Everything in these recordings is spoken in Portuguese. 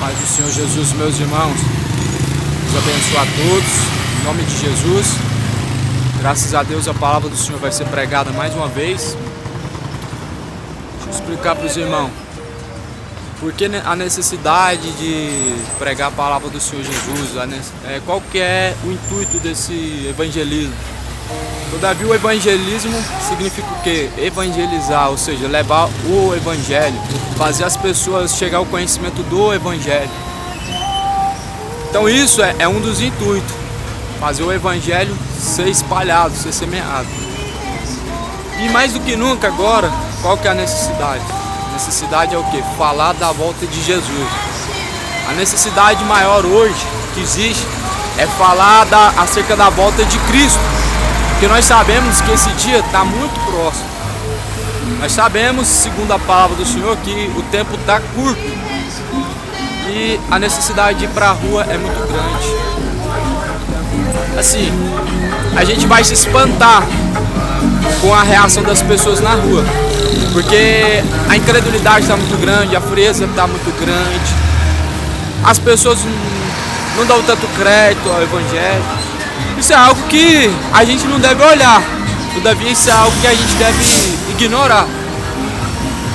Paz do Senhor Jesus, meus irmãos, Deus abençoe a todos, em nome de Jesus. Graças a Deus a palavra do Senhor vai ser pregada mais uma vez. Deixa eu explicar para os irmãos por que a necessidade de pregar a palavra do Senhor Jesus, qual que é o intuito desse evangelismo. Todavia o evangelismo significa o quê? Evangelizar, ou seja, levar o evangelho, fazer as pessoas chegar ao conhecimento do evangelho. Então isso é um dos intuitos, fazer o evangelho ser espalhado, ser semeado. E mais do que nunca agora, qual que é a necessidade? A necessidade é o quê? Falar da volta de Jesus. A necessidade maior hoje que existe é falar acerca da volta de Cristo. Porque nós sabemos que esse dia está muito próximo. Nós sabemos, segundo a palavra do Senhor, que o tempo está curto. E a necessidade de ir para a rua é muito grande. Assim, a gente vai se espantar com a reação das pessoas na rua. Porque a incredulidade está muito grande, a frieza está muito grande. As pessoas não dão tanto crédito ao evangelho. Isso é algo que a gente não deve olhar, todavia isso é algo que a gente deve ignorar.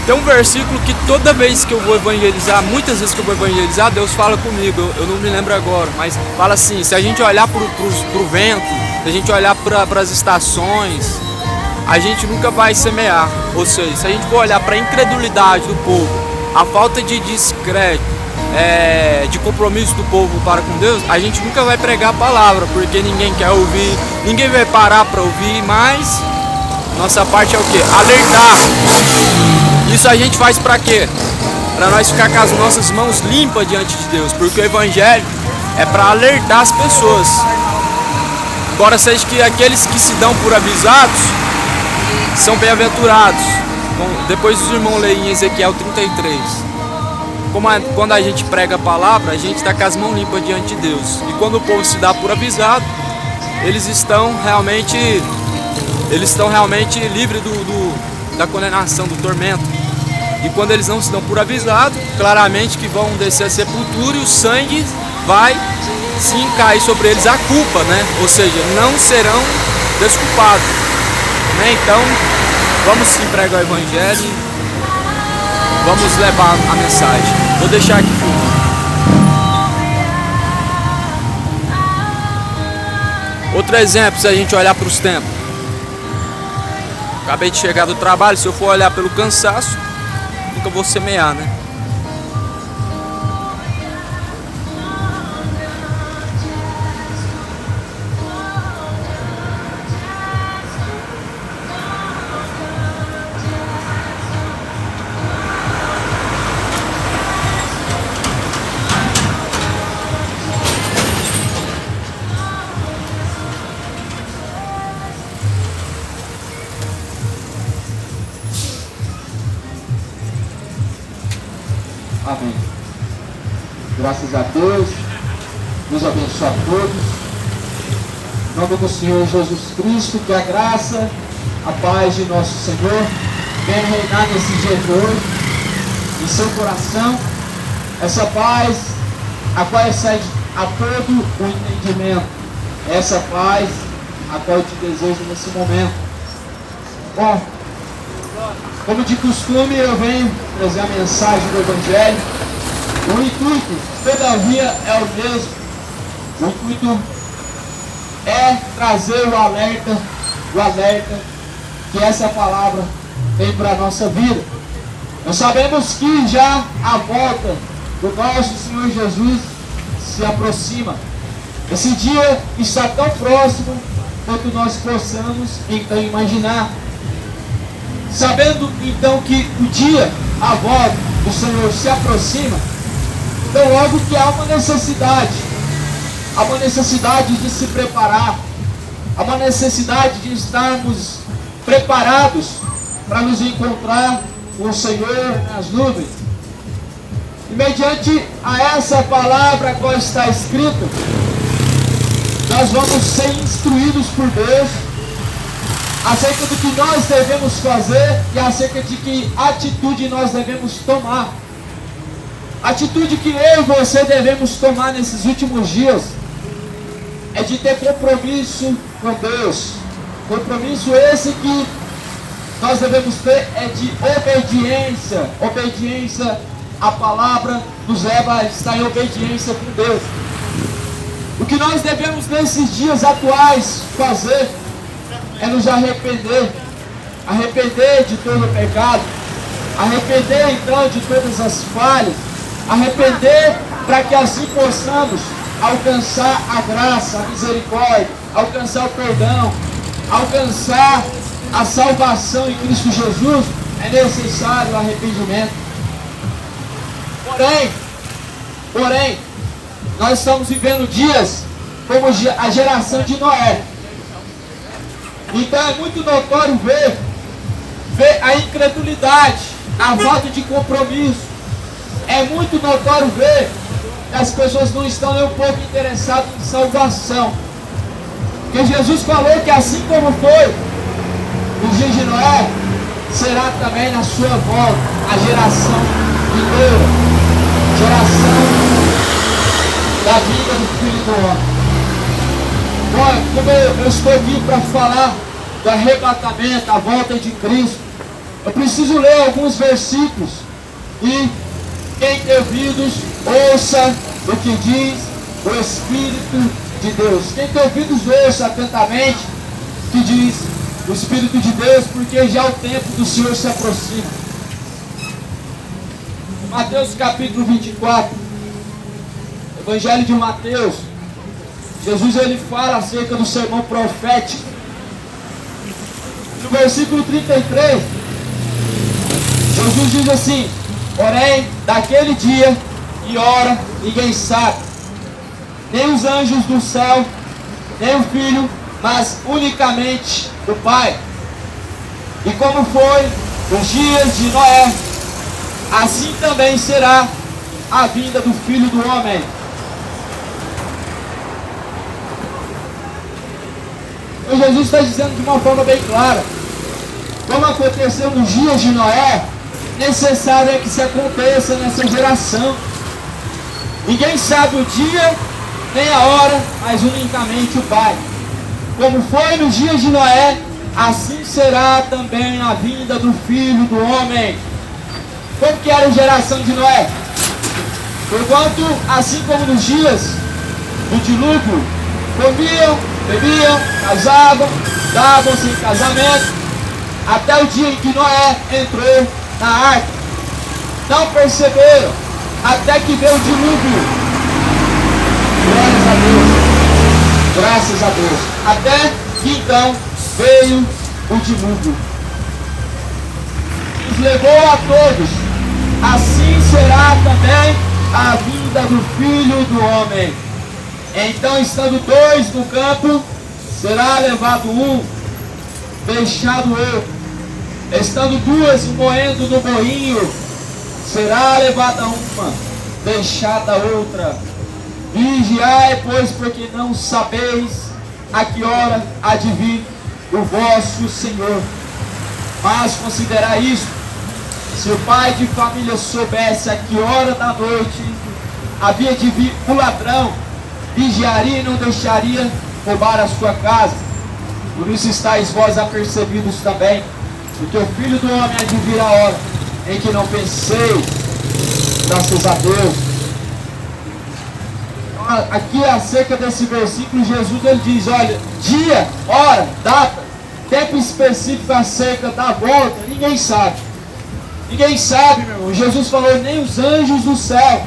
Tem um versículo que toda vez que eu vou evangelizar, muitas vezes que eu vou evangelizar, Deus fala comigo, eu não me lembro agora, mas fala assim: se a gente olhar pro vento, se a gente olhar para as estações, a gente nunca vai semear. Ou seja, se a gente for olhar para a incredulidade do povo, a falta de descrédito, de compromisso do povo para com Deus, a gente nunca vai pregar a palavra, porque ninguém quer ouvir, ninguém vai parar para ouvir, mas nossa parte é o quê? Alertar. Isso a gente faz para quê? Para nós ficar com as nossas mãos limpas diante de Deus, porque o evangelho é para alertar as pessoas. Embora seja que aqueles que se dão por avisados são bem-aventurados. Bom, depois os irmãos leem em Ezequiel 33. Quando a gente prega a palavra, a gente está com as mãos limpas diante de Deus. E quando o povo se dá por avisado, eles estão realmente livres da condenação, do tormento. E quando eles não se dão por avisado, claramente que vão descer a sepultura e o sangue vai sim cair sobre eles a culpa, né? Ou seja, não serão desculpados, né? Então, vamos sim pregar o evangelho. Vamos levar a mensagem. Vou deixar aqui filmando. Outro exemplo, se a gente olhar para os tempos. Acabei de chegar do trabalho, se eu for olhar pelo cansaço, nunca vou semear, né? Amém. Graças a Deus. Deus abençoe a todos. Em nome do Senhor Jesus Cristo, que a graça, a paz de nosso Senhor venha reinar nesse dia de hoje, em seu coração. Essa paz, a qual excede a todo o entendimento. Essa paz, a qual eu te desejo nesse momento. Bom, como de costume, eu venho trazer a mensagem do Evangelho. O intuito, todavia, é o mesmo. O intuito é trazer o alerta que essa palavra tem para a nossa vida. Nós sabemos que já a volta do nosso Senhor Jesus se aproxima. Esse dia está tão próximo quanto nós possamos então imaginar. Sabendo então que o dia, a volta do Senhor se aproxima, Então logo que há uma necessidade de se preparar, há uma necessidade de estarmos preparados para nos encontrar com o Senhor nas nuvens. E mediante a essa palavra qual está escrito, nós vamos ser instruídos por Deus acerca do que nós devemos fazer e acerca de que atitude nós devemos tomar. A atitude que eu e você devemos tomar nesses últimos dias é de ter compromisso com Deus. Compromisso esse que nós devemos ter é de obediência. Obediência à palavra nos leva a estar em obediência com Deus. O que nós devemos nesses dias atuais fazer é nos arrepender. Arrepender de todo o pecado. Arrepender então de todas as falhas. Arrepender para que assim possamos alcançar a graça, a misericórdia, alcançar o perdão, alcançar a salvação em Cristo Jesus. É necessário o arrependimento. Porém, nós estamos vivendo dias como a geração de Noé. Então é muito notório ver a incredulidade, a falta de compromisso. É muito notório ver que as pessoas não estão nem um pouco interessadas em salvação. Porque Jesus falou que assim como foi nos dias de Noé, será também na sua volta a geração vindoura, geração da vida do Filho do Homem. Bom, como eu estou aqui para falar do arrebatamento, a volta de Cristo, eu preciso ler alguns versículos e quem tem ouvidos, ouça o que diz o Espírito de Deus. Quem tem ouvidos, ouça atentamente o que diz o Espírito de Deus, porque já o tempo do Senhor se aproxima. Mateus capítulo 24, Evangelho de Mateus. Jesus ele fala acerca do sermão profético. No versículo 33, Jesus diz assim: porém, daquele dia e hora ninguém sabe, nem os anjos do céu, nem o Filho, mas unicamente o Pai. E como foi nos dias de Noé, assim também será a vinda do Filho do Homem. Então Jesus está dizendo de uma forma bem clara: como aconteceu nos dias de Noé, necessário é que se aconteça nessa geração. Ninguém sabe o dia nem a hora, mas unicamente o Pai. Como foi nos dias de Noé, assim será também a vinda do Filho do Homem. Como que era a geração de Noé? Porquanto, assim como nos dias do dilúvio, comiam, bebiam, casavam, davam-se em casamento, até o dia em que Noé entrou na arca. Não perceberam até que veio o dilúvio. Glórias a Deus. Graças a Deus. Até que então veio o dilúvio. Nos levou a todos. Assim será também a vinda do Filho do Homem. Então, estando dois no campo, será levado um, deixado outro. Estando duas moendo no moinho, será levada uma, deixada outra. Vigiai, pois, porque não sabeis a que hora há de vir o vosso Senhor. Mas considerai isto: se o pai de família soubesse a que hora da noite havia de vir o ladrão, vigiaria e não deixaria roubar a sua casa. Por isso estáis vós apercebidos também, porque o Filho do Homem há de vir a hora em que não penseis. Graças a Deus. Aqui acerca desse versículo, Jesus ele diz: olha, dia, hora, data, tempo específico acerca da volta, ninguém sabe. Ninguém sabe, meu irmão. Jesus falou: nem os anjos do céu,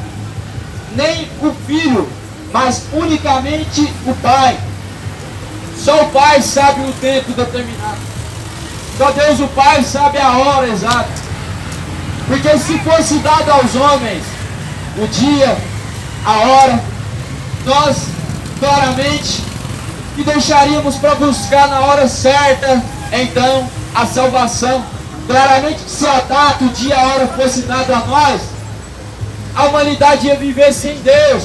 nem o Filho, mas unicamente o Pai. Só o Pai sabe o tempo determinado. Só Deus o Pai sabe a hora exata. Porque se fosse dado aos homens o dia, a hora, nós claramente que deixaríamos para buscar na hora certa, então, a salvação. Claramente que se a data, o dia, a hora fosse dado a nós, a humanidade ia viver sem Deus.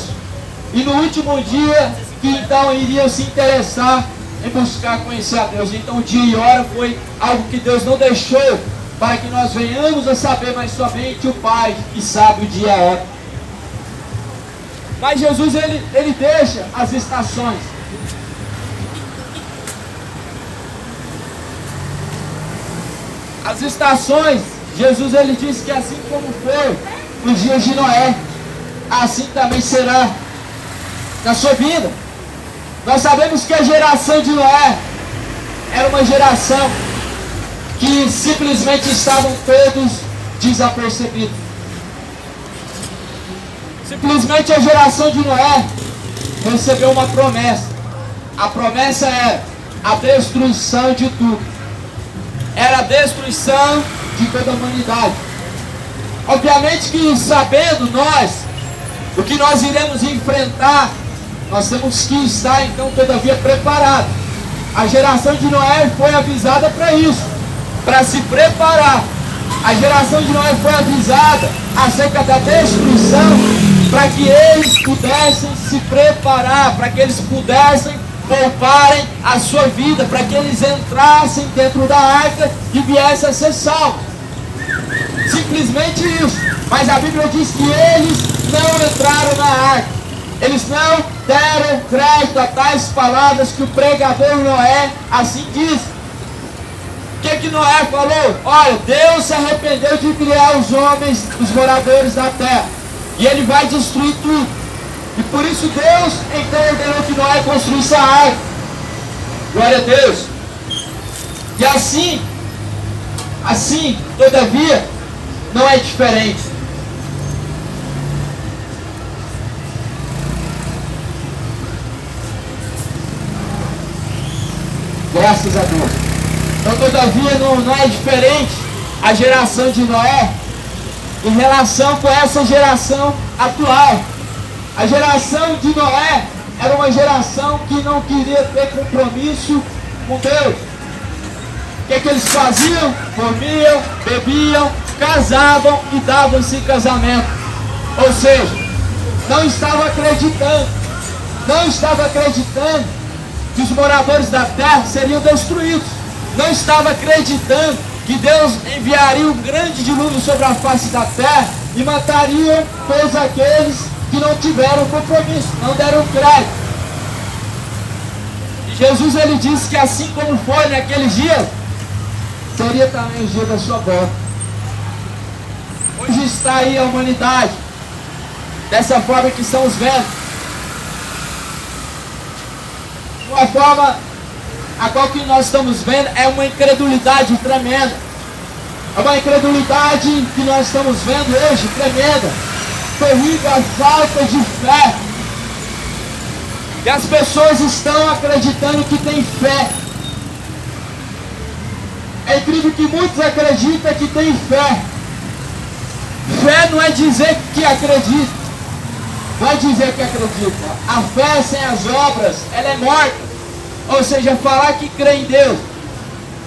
E no último dia, que então iriam se interessar em buscar conhecer a Deus. Então o dia e hora foi algo que Deus não deixou para que nós venhamos a saber, mas somente o Pai que sabe o dia e a hora. Mas Jesus ele deixa as estações. As estações, Jesus ele disse que assim como foi nos dias de Noé, assim também será na sua vida. Nós sabemos que a geração de Noé era uma geração que simplesmente estavam todos desapercebidos. Simplesmente a geração de Noé recebeu uma promessa. A promessa era a destruição de tudo. Era a destruição de toda a humanidade. Obviamente que sabendo nós o que nós iremos enfrentar, nós temos que estar então todavia preparados. A geração de Noé foi avisada para isso, para se preparar. A geração de Noé foi avisada acerca da destruição, para que eles pudessem se preparar, para que eles pudessem pouparem a sua vida, para que eles entrassem dentro da arca e viessem a ser salvos. Simplesmente isso. Mas a Bíblia diz que eles não entraram na arca. Eles não deram crédito a tais palavras que o pregador Noé assim diz. O que Noé falou? Olha, Deus se arrependeu de criar os homens, os moradores da terra, e Ele vai destruir tudo. E por isso Deus então ordenou que Noé construísse a arca. Glória a Deus. E assim, todavia, não é diferente. Graças a Deus. Então, todavia, não é diferente a geração de Noé em relação com essa geração atual. A geração de Noé era uma geração que não queria ter compromisso com Deus. O que eles faziam? Comiam, bebiam, casavam e davam-se em casamento. Ou seja, não estava acreditando que os moradores da terra seriam destruídos. Não estava acreditando que Deus enviaria um grande dilúvio sobre a face da terra e matariam todos aqueles que não tiveram compromisso, não deram crédito. E Jesus ele disse que assim como foi naqueles dias, seria também o dia da sua volta. Hoje está aí a humanidade, dessa forma que estamos vendo. Uma forma a qual que nós estamos vendo é uma incredulidade tremenda. É uma incredulidade que nós estamos vendo hoje tremenda. Terrível a falta de fé. E as pessoas estão acreditando que tem fé. É incrível que muitos acreditam que tem fé. Fé não é dizer que acredita. Não é dizer que acredita. A fé sem as obras, ela é morta. Ou seja, falar que crê em Deus,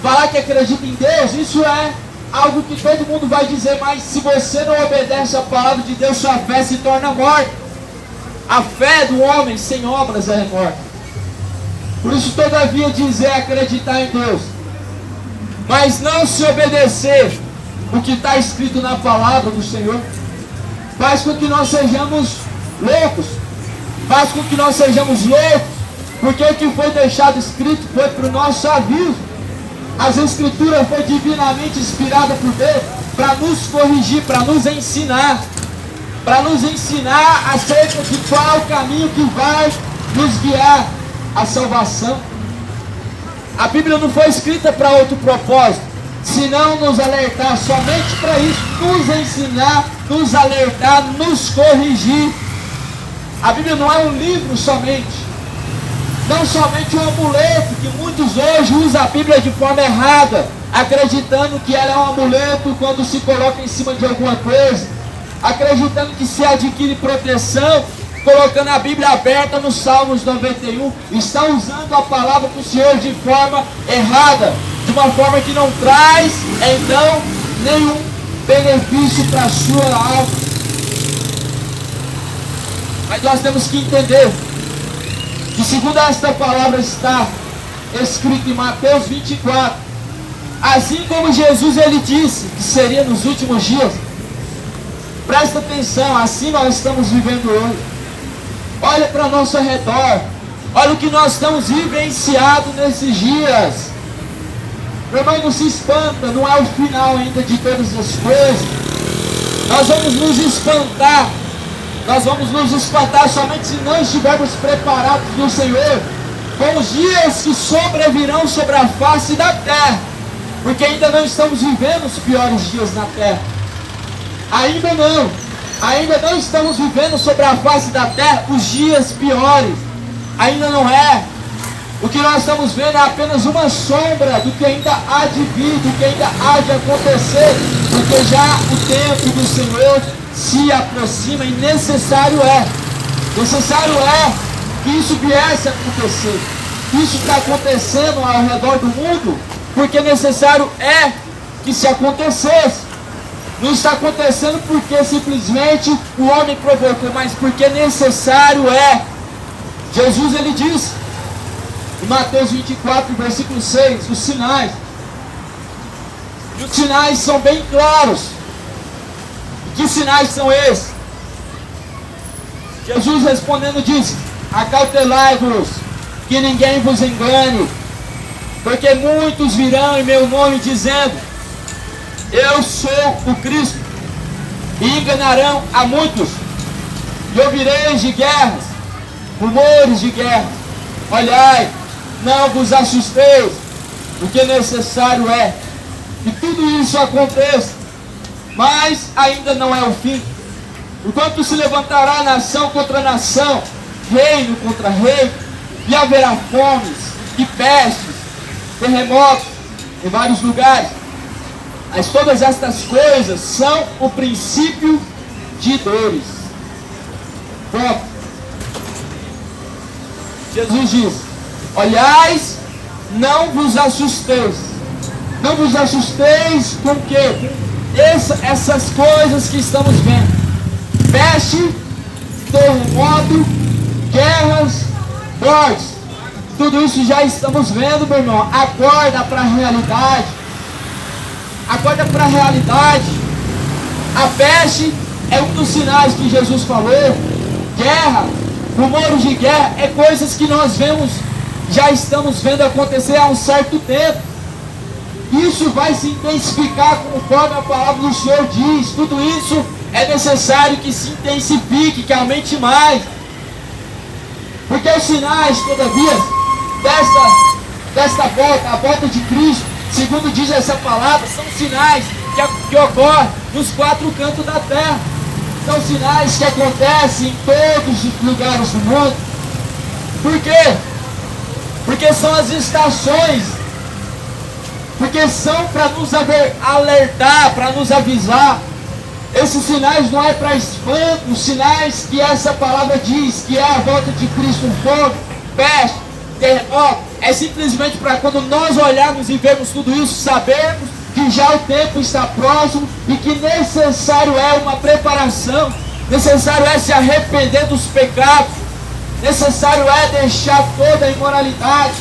falar que acredita em Deus, isso é algo que todo mundo vai dizer, mas se você não obedece a palavra de Deus, sua fé se torna morta. A fé do homem sem obras é morta. Por isso, todavia, dizer acreditar em Deus, mas não se obedecer o que está escrito na palavra do Senhor, faz com que nós sejamos loucos, faz com que nós sejamos loucos, porque o que foi deixado escrito foi para o nosso aviso. As Escrituras foi divinamente inspirada por Deus para nos corrigir, para nos ensinar acerca de qual caminho que vai nos guiar à salvação. A Bíblia não foi escrita para outro propósito, senão nos alertar somente para isso, nos ensinar, nos alertar, nos corrigir. A Bíblia não é um livro somente, não somente um amuleto, que muitos hoje usam a Bíblia de forma errada, acreditando que ela é um amuleto quando se coloca em cima de alguma coisa, acreditando que se adquire proteção colocando a Bíblia aberta no Salmos 91, está usando a palavra do Senhor de forma errada, de uma forma que não traz, então, nenhum benefício para a sua alma. Mas nós temos que entender que, segundo esta palavra está escrito em Mateus 24, assim como Jesus ele disse que seria nos últimos dias, presta atenção, assim nós estamos vivendo hoje. Olha para nosso redor, olha o que nós estamos vivenciando nesses dias. Meu irmão, não se espanta, não é o final ainda de todas as coisas. Nós vamos nos espantar, somente se não estivermos preparados no Senhor, com os dias que sobrevirão sobre a face da terra, porque ainda não estamos vivendo os piores dias na terra. Ainda não estamos vivendo sobre a face da terra os dias piores. Ainda não é. O que nós estamos vendo é apenas uma sombra do que ainda há de vir, do que ainda há de acontecer, porque já o tempo do Senhor se aproxima e necessário é que isso viesse a acontecer. Isso está acontecendo ao redor do mundo, porque necessário é que se acontecesse. Não está acontecendo porque simplesmente o homem provocou, mas porque necessário é. Jesus ele diz em Mateus 24, versículo 6, os sinais. E os sinais são bem claros. E que sinais são esses? Jesus respondendo disse: acautelai-vos, que ninguém vos engane, porque muitos virão em meu nome dizendo: eu sou o Cristo, e enganarão a muitos. E ouvireis de guerras, rumores de guerra. Olhai, não vos assusteis, porque necessário é que tudo isso aconteça, mas ainda não é o fim. Enquanto se levantará nação contra nação, reino contra reino, e haverá fomes e pestes, terremotos em vários lugares. Mas todas estas coisas são o princípio de dores. Ponto. Jesus diz: olhais, não vos assusteis. Não vos assusteis com o quê? Essas coisas que estamos vendo. Peste, terremoto, guerras, mortes. Tudo isso já estamos vendo, meu irmão. Acorda para a realidade. Acorda para a realidade. A peste é um dos sinais que Jesus falou. Guerra, rumores de guerra, é coisas que nós vemos, já estamos vendo acontecer há um certo tempo. Isso vai se intensificar conforme a palavra do Senhor diz. Tudo isso é necessário que se intensifique, que aumente mais. Porque os sinais, todavia, desta volta, a volta de Cristo, segundo diz essa palavra, são sinais que ocorrem nos quatro cantos da terra. São sinais que acontecem em todos os lugares do mundo. Por quê? Porque são as estações. Porque são para nos alertar, para nos avisar. Esses sinais não é para espanto, os sinais que essa palavra diz, que é a volta de Cristo, um fogo, peste, terremoto, é simplesmente para quando nós olharmos e vermos tudo isso, sabermos que já o tempo está próximo e que necessário é uma preparação, necessário é se arrepender dos pecados, necessário é deixar toda a imoralidade,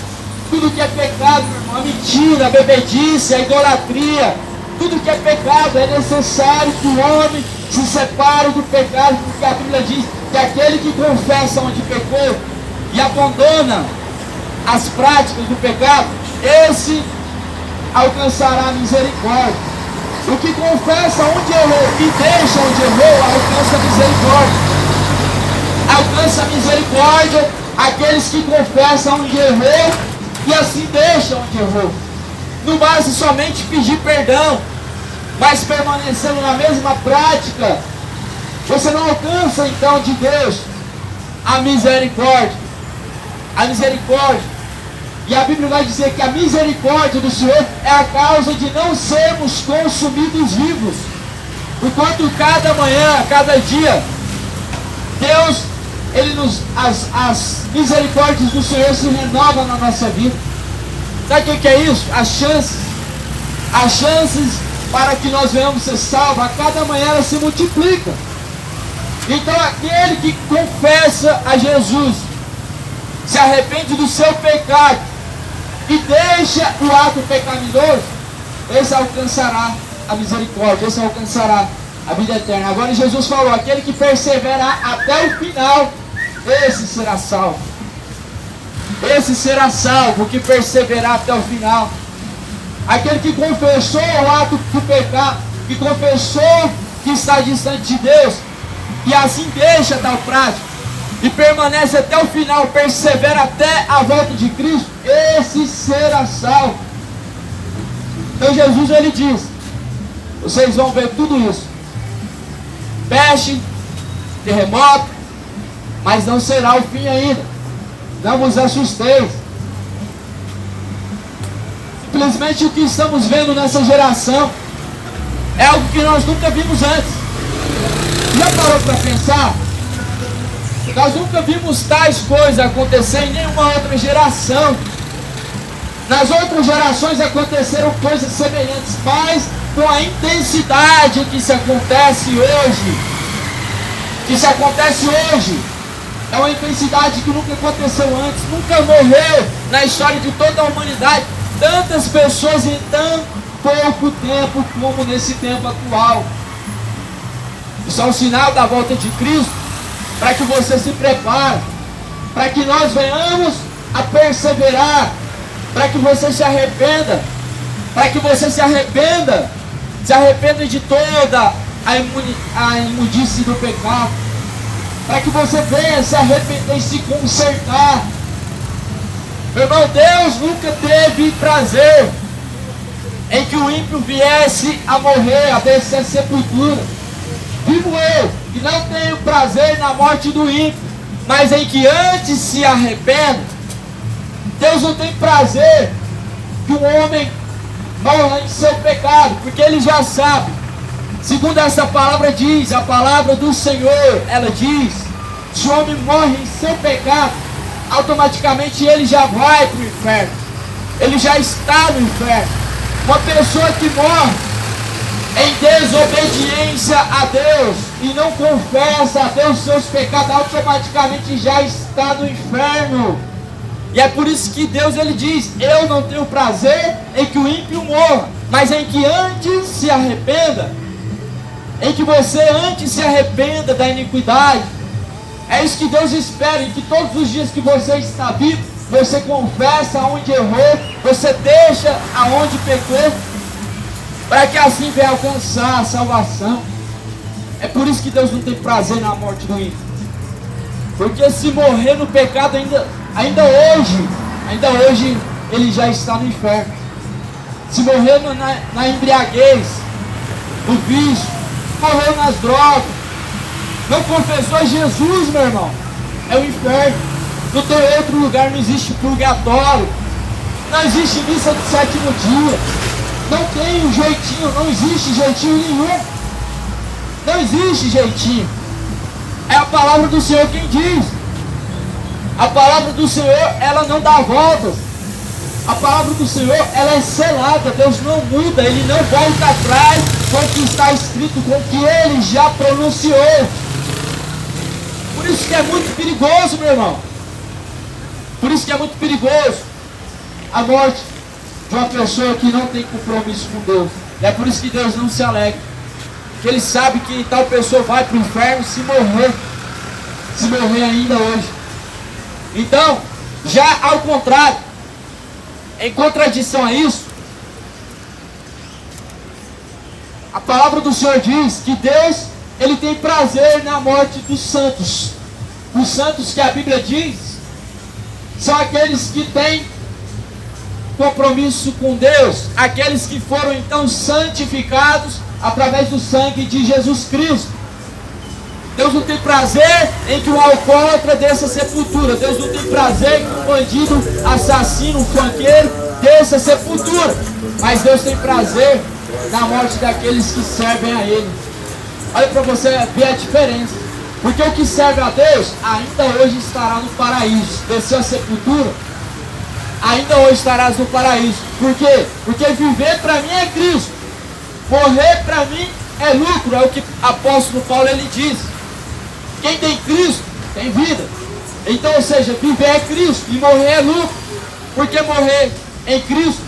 tudo que é pecado, meu irmão, a mentira, a bebedice, a idolatria, tudo que é pecado, é necessário que o homem se separe do pecado, porque a Bíblia diz que aquele que confessa onde pecou e abandona as práticas do pecado, esse alcançará a misericórdia. O que confessa onde errou e deixa onde errou, alcança a misericórdia. Alcança a misericórdia aqueles que confessam onde errou e assim deixam onde errou. Não basta somente pedir perdão, mas permanecendo na mesma prática, você não alcança então de Deus a misericórdia. A misericórdia. E a Bíblia vai dizer que a misericórdia do Senhor é a causa de não sermos consumidos vivos. Enquanto cada manhã, cada dia, Deus, as misericórdias do Senhor se renovam na nossa vida. Sabe o que é isso? As chances para que nós venhamos ser salvos, a cada manhã elas se multiplicam. Então aquele que confessa a Jesus, se arrepende do seu pecado e deixa o ato pecaminoso, esse alcançará a misericórdia, esse alcançará a vida eterna. Agora Jesus falou, aquele que perseverar até o final, esse será salvo. Esse será salvo, que perseverar até o final. Aquele que confessou o ato do pecado, que confessou que está distante de Deus, e assim deixa tal prática, e permanece até o final, persevera até a volta de Cristo, esse será salvo. Então Jesus ele diz, vocês vão ver tudo isso, peste, terremoto, mas não será o fim ainda, não vos assusteis. Simplesmente o que estamos vendo nessa geração é algo que nós nunca vimos antes. Já parou para pensar? Nós nunca vimos tais coisas acontecer em nenhuma outra geração. Nas outras gerações aconteceram coisas semelhantes, mas com a intensidade que se acontece hoje. É uma intensidade que nunca aconteceu antes, nunca morreu na história de toda a humanidade tantas pessoas em tão pouco tempo como nesse tempo atual. Isso é um sinal da volta de Cristo, para que você se prepare, para que nós venhamos a perseverar, para que você se arrependa, se arrependa de toda a imundície do pecado, para que você venha se arrepender e se consertar. Meu irmão, Deus nunca teve prazer em que o ímpio viesse a morrer, a descer a sepultura. Vivo eu, que não tenho prazer na morte do ímpio, mas em que antes se arrependa. Deus não tem prazer que um homem morra em seu pecado, porque ele já sabe. Segundo essa palavra diz, a palavra do Senhor, ela diz, se o homem morre em seu pecado, automaticamente ele já vai para o inferno. Ele já está no inferno. Uma pessoa que morre em desobediência a Deus e não confessa a Deus seus pecados, automaticamente já está no inferno. E é por isso que Deus ele diz, eu não tenho prazer em que o ímpio morra, mas em que antes se arrependa, em que você antes se arrependa da iniquidade. É isso que Deus espera, em que todos os dias que você está vivo, você confessa aonde errou, você deixa aonde pecou, para que assim venha alcançar a salvação. É por isso que Deus não tem prazer na morte do ímpio, porque se morrer no pecado ainda hoje ele já está no inferno. Se morrer na embriaguez, no vício, morreu nas drogas, não confessou Jesus, meu irmão, é o inferno. Não tem outro lugar, não existe purgatório, não existe missa do sétimo dia, não tem um jeitinho, não existe jeitinho nenhum, não existe jeitinho. É a palavra do Senhor quem diz. A palavra do Senhor, ela não dá voltas. A palavra do Senhor, ela é selada. Deus não muda, Ele não volta atrás com o que está escrito, com o que Ele já pronunciou. Por isso que é muito perigoso, meu irmão. Por isso que é muito perigoso a morte de uma pessoa que não tem compromisso com Deus. E é por isso que Deus não se alegra, porque Ele sabe que tal pessoa vai para o inferno se morrer ainda hoje. Então, já ao contrário, em contradição a isso, a palavra do Senhor diz que Deus, Ele tem prazer na morte dos santos. Os santos que a Bíblia diz são aqueles que têm compromisso com Deus, aqueles que foram então santificados através do sangue de Jesus Cristo. Deus não tem prazer em que um alcoólatra desça a sepultura. Deus não tem prazer em que um bandido, assassino, um funkeiro desça a sepultura. Mas Deus tem prazer na morte daqueles que servem a Ele. Olha para você ver a diferença. Porque o que serve a Deus ainda hoje estará no paraíso. Desceu a sepultura, ainda hoje estarás no paraíso. Por quê? Porque viver para mim é Cristo, morrer para mim é lucro. É o que o apóstolo Paulo ele diz. Quem tem Cristo tem vida. Então, ou seja, viver é Cristo e morrer é lucro. Porque morrer em Cristo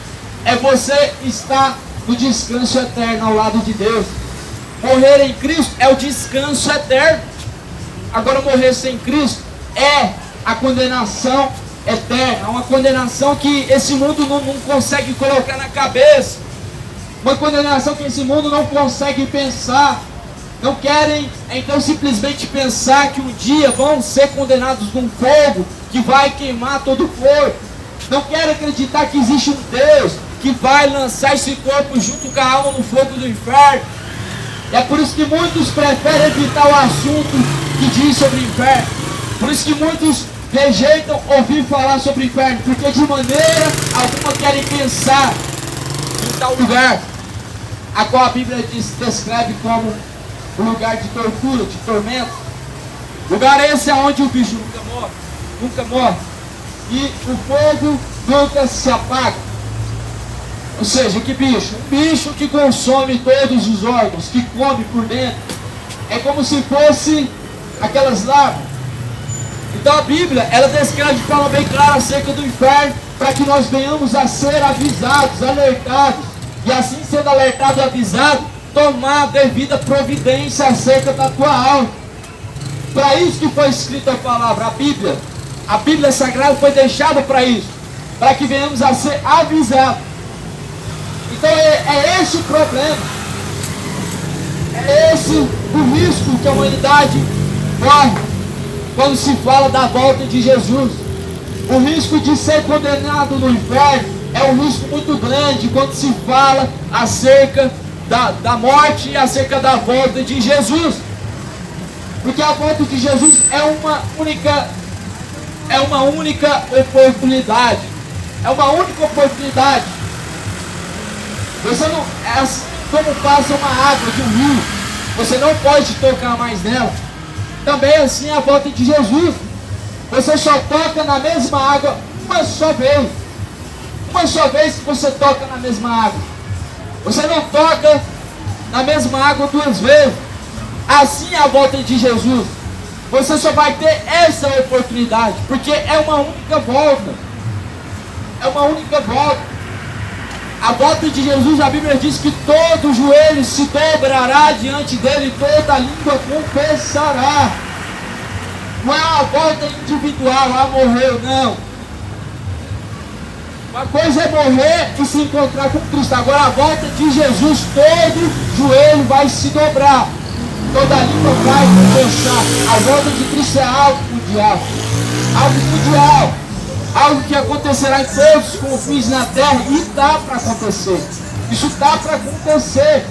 é você estar no descanso eterno ao lado de Deus. Morrer em Cristo é o descanso eterno. Agora, morrer sem Cristo é a condenação eterna. Uma condenação que esse mundo não consegue colocar na cabeça. Uma condenação que esse mundo não consegue pensar. Não querem então simplesmente pensar que um dia vão ser condenados num fogo que vai queimar todo o corpo. Não querem acreditar que existe um Deus que vai lançar esse corpo junto com a alma no fogo do inferno. E é por isso que muitos preferem evitar o assunto que diz sobre o inferno. Por isso que muitos rejeitam ouvir falar sobre o inferno, porque de maneira alguma querem pensar em tal lugar, a qual a Bíblia descreve como um lugar de tortura, de tormento. Lugar esse é onde o bicho nunca morre, e o fogo nunca se apaga. Ou seja, que bicho? Um bicho que consome todos os órgãos, que come por dentro. É como se fosse aquelas larvas. Então a Bíblia, ela descreve de forma bem clara acerca do inferno, para que nós venhamos a ser avisados, alertados, e assim sendo alertado e avisado, tomar a devida providência acerca da tua alma. Para isso que foi escrita a palavra, a Bíblia Sagrada foi deixada para isso, para que venhamos a ser avisados. Então é esse o problema, é esse o risco que a humanidade corre quando se fala da volta de Jesus. O risco de ser condenado no inferno é um risco muito grande quando se fala acerca da morte e acerca da volta de Jesus. Porque a volta de Jesus é uma única oportunidade. É uma única oportunidade. Você não, é assim como passa uma água de um rio, você não pode tocar mais nela. Também assim é a volta de Jesus. Você só toca na mesma água uma só vez. Uma só vez que você toca na mesma água. Você não toca na mesma água duas vezes. Assim é a volta de Jesus. Você só vai ter essa oportunidade, porque é uma única volta. É uma única volta. A volta de Jesus, a Bíblia diz que todo joelho se dobrará diante dele, toda língua confessará. Não é uma volta individual, morreu, não. Uma coisa é morrer e se encontrar com Cristo. Agora a volta de Jesus, todo joelho vai se dobrar, toda língua vai confessar. A volta de Cristo é algo mundial. Algo mundial. Algo que acontecerá em todos os confins na terra, e está para acontecer. Isso está para acontecer.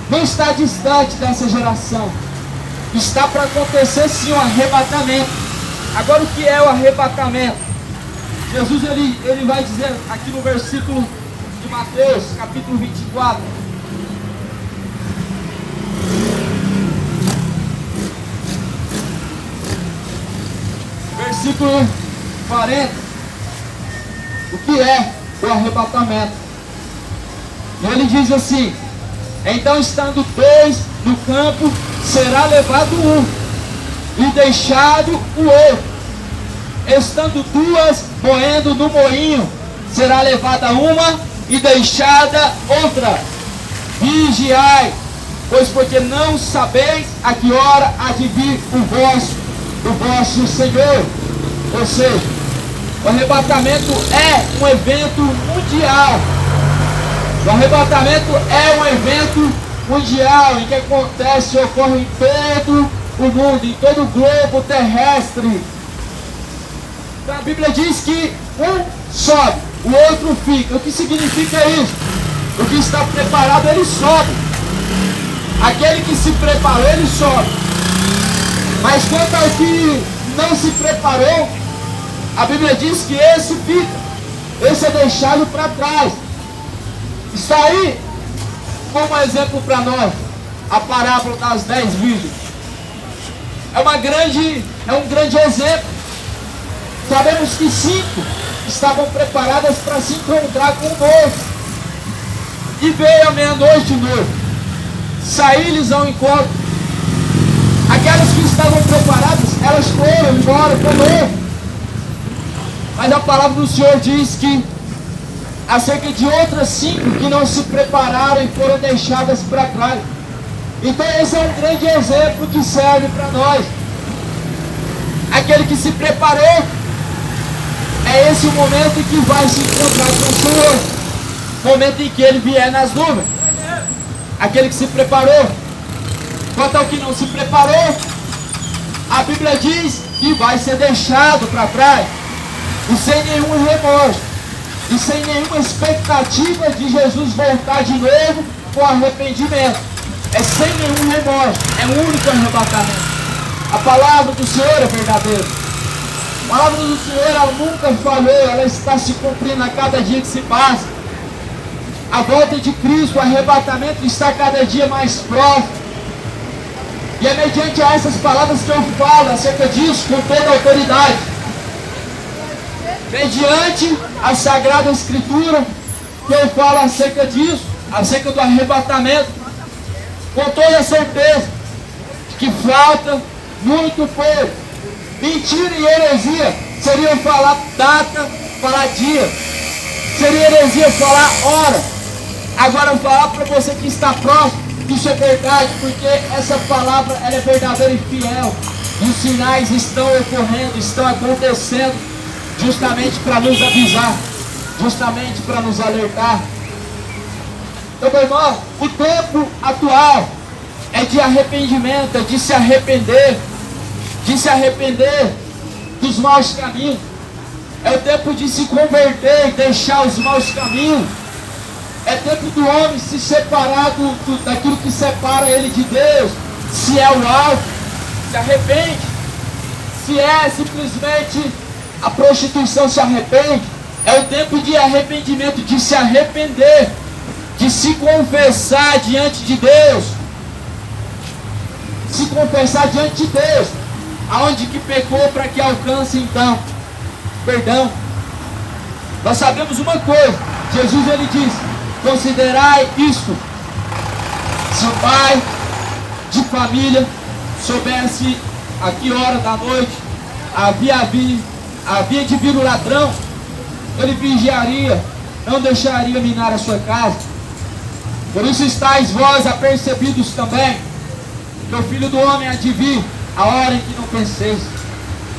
Não está distante dessa geração. Está para acontecer sim o arrebatamento. Agora o que é o arrebatamento? Jesus ele vai dizer aqui no versículo de Mateus, capítulo 24. Versículo 40. O que é o arrebatamento? E ele diz assim: então, estando dois no campo, será levado um e deixado o outro. Estando duas moendo no moinho, será levada uma e deixada outra. Vigiai, pois porque não sabeis a que hora há de vir o vosso Senhor. Ou seja, o arrebatamento é um evento mundial. O arrebatamento é um evento mundial em que acontece, ocorre em todo o mundo, em todo o globo terrestre. Então a Bíblia diz que um sobe, o outro fica. O que significa isso? O que está preparado, ele sobe. Aquele que se preparou, ele sobe. Mas quanto ao que não se preparou, a Bíblia diz que esse fica. Esse é deixado para trás. Está aí como exemplo para nós a parábola das 10 virgens. é um grande exemplo. Sabemos que 5 estavam preparadas para se encontrar com o noivo. E veio à meia-noite o noivo. Saí-lhes ao encontro. Aquelas que estavam preparadas, elas foram embora com o noivo. Mas a palavra do Senhor diz que acerca de outras 5 que não se prepararam e foram deixadas para trás. Então esse é um grande exemplo que serve para nós. Aquele que se preparou, é esse o momento em que vai se encontrar com o Senhor. Momento em que Ele vier nas nuvens. Aquele que se preparou. Quanto ao que não se preparou, a Bíblia diz que vai ser deixado para trás. E sem nenhum remorso. E sem nenhuma expectativa de Jesus voltar de novo com arrependimento. É sem nenhum remorso. É o único arrebatamento. A palavra do Senhor é verdadeira. A palavra do Senhor, ela nunca falhou. Ela está se cumprindo a cada dia que se passa. A volta de Cristo, o arrebatamento está cada dia mais próximo. E é mediante essas palavras que eu falo acerca disso com toda a autoridade. Mediante a Sagrada Escritura que eu falo acerca disso, acerca do arrebatamento, com toda a certeza de que falta muito pouco. Mentira e heresia seria falar data, falar dia. Seria heresia falar hora. Agora falar para você que está próximo, isso é verdade, porque essa palavra ela é verdadeira e fiel. E os sinais estão ocorrendo, estão acontecendo, justamente para nos avisar, justamente para nos alertar. Então, meu irmão, o tempo atual é de arrependimento, é de se arrepender dos maus caminhos. É o tempo de se converter e deixar os maus caminhos. É tempo do homem se separar daquilo que separa ele de Deus. Se é o alvo, se arrepende. Se é simplesmente a prostituição, se arrepende. É o tempo de arrependimento, de se arrepender, de se confessar diante de Deus. Se confessar diante de Deus. Aonde que pecou para que alcance então perdão. Nós sabemos uma coisa. Jesus ele disse: considerai isto. Se o pai de família soubesse a que hora da noite havia de vir o ladrão, ele vigiaria, não deixaria minar a sua casa. Por isso estáis vós apercebidos também, que o Filho do Homem há de vir a hora em que não penseis.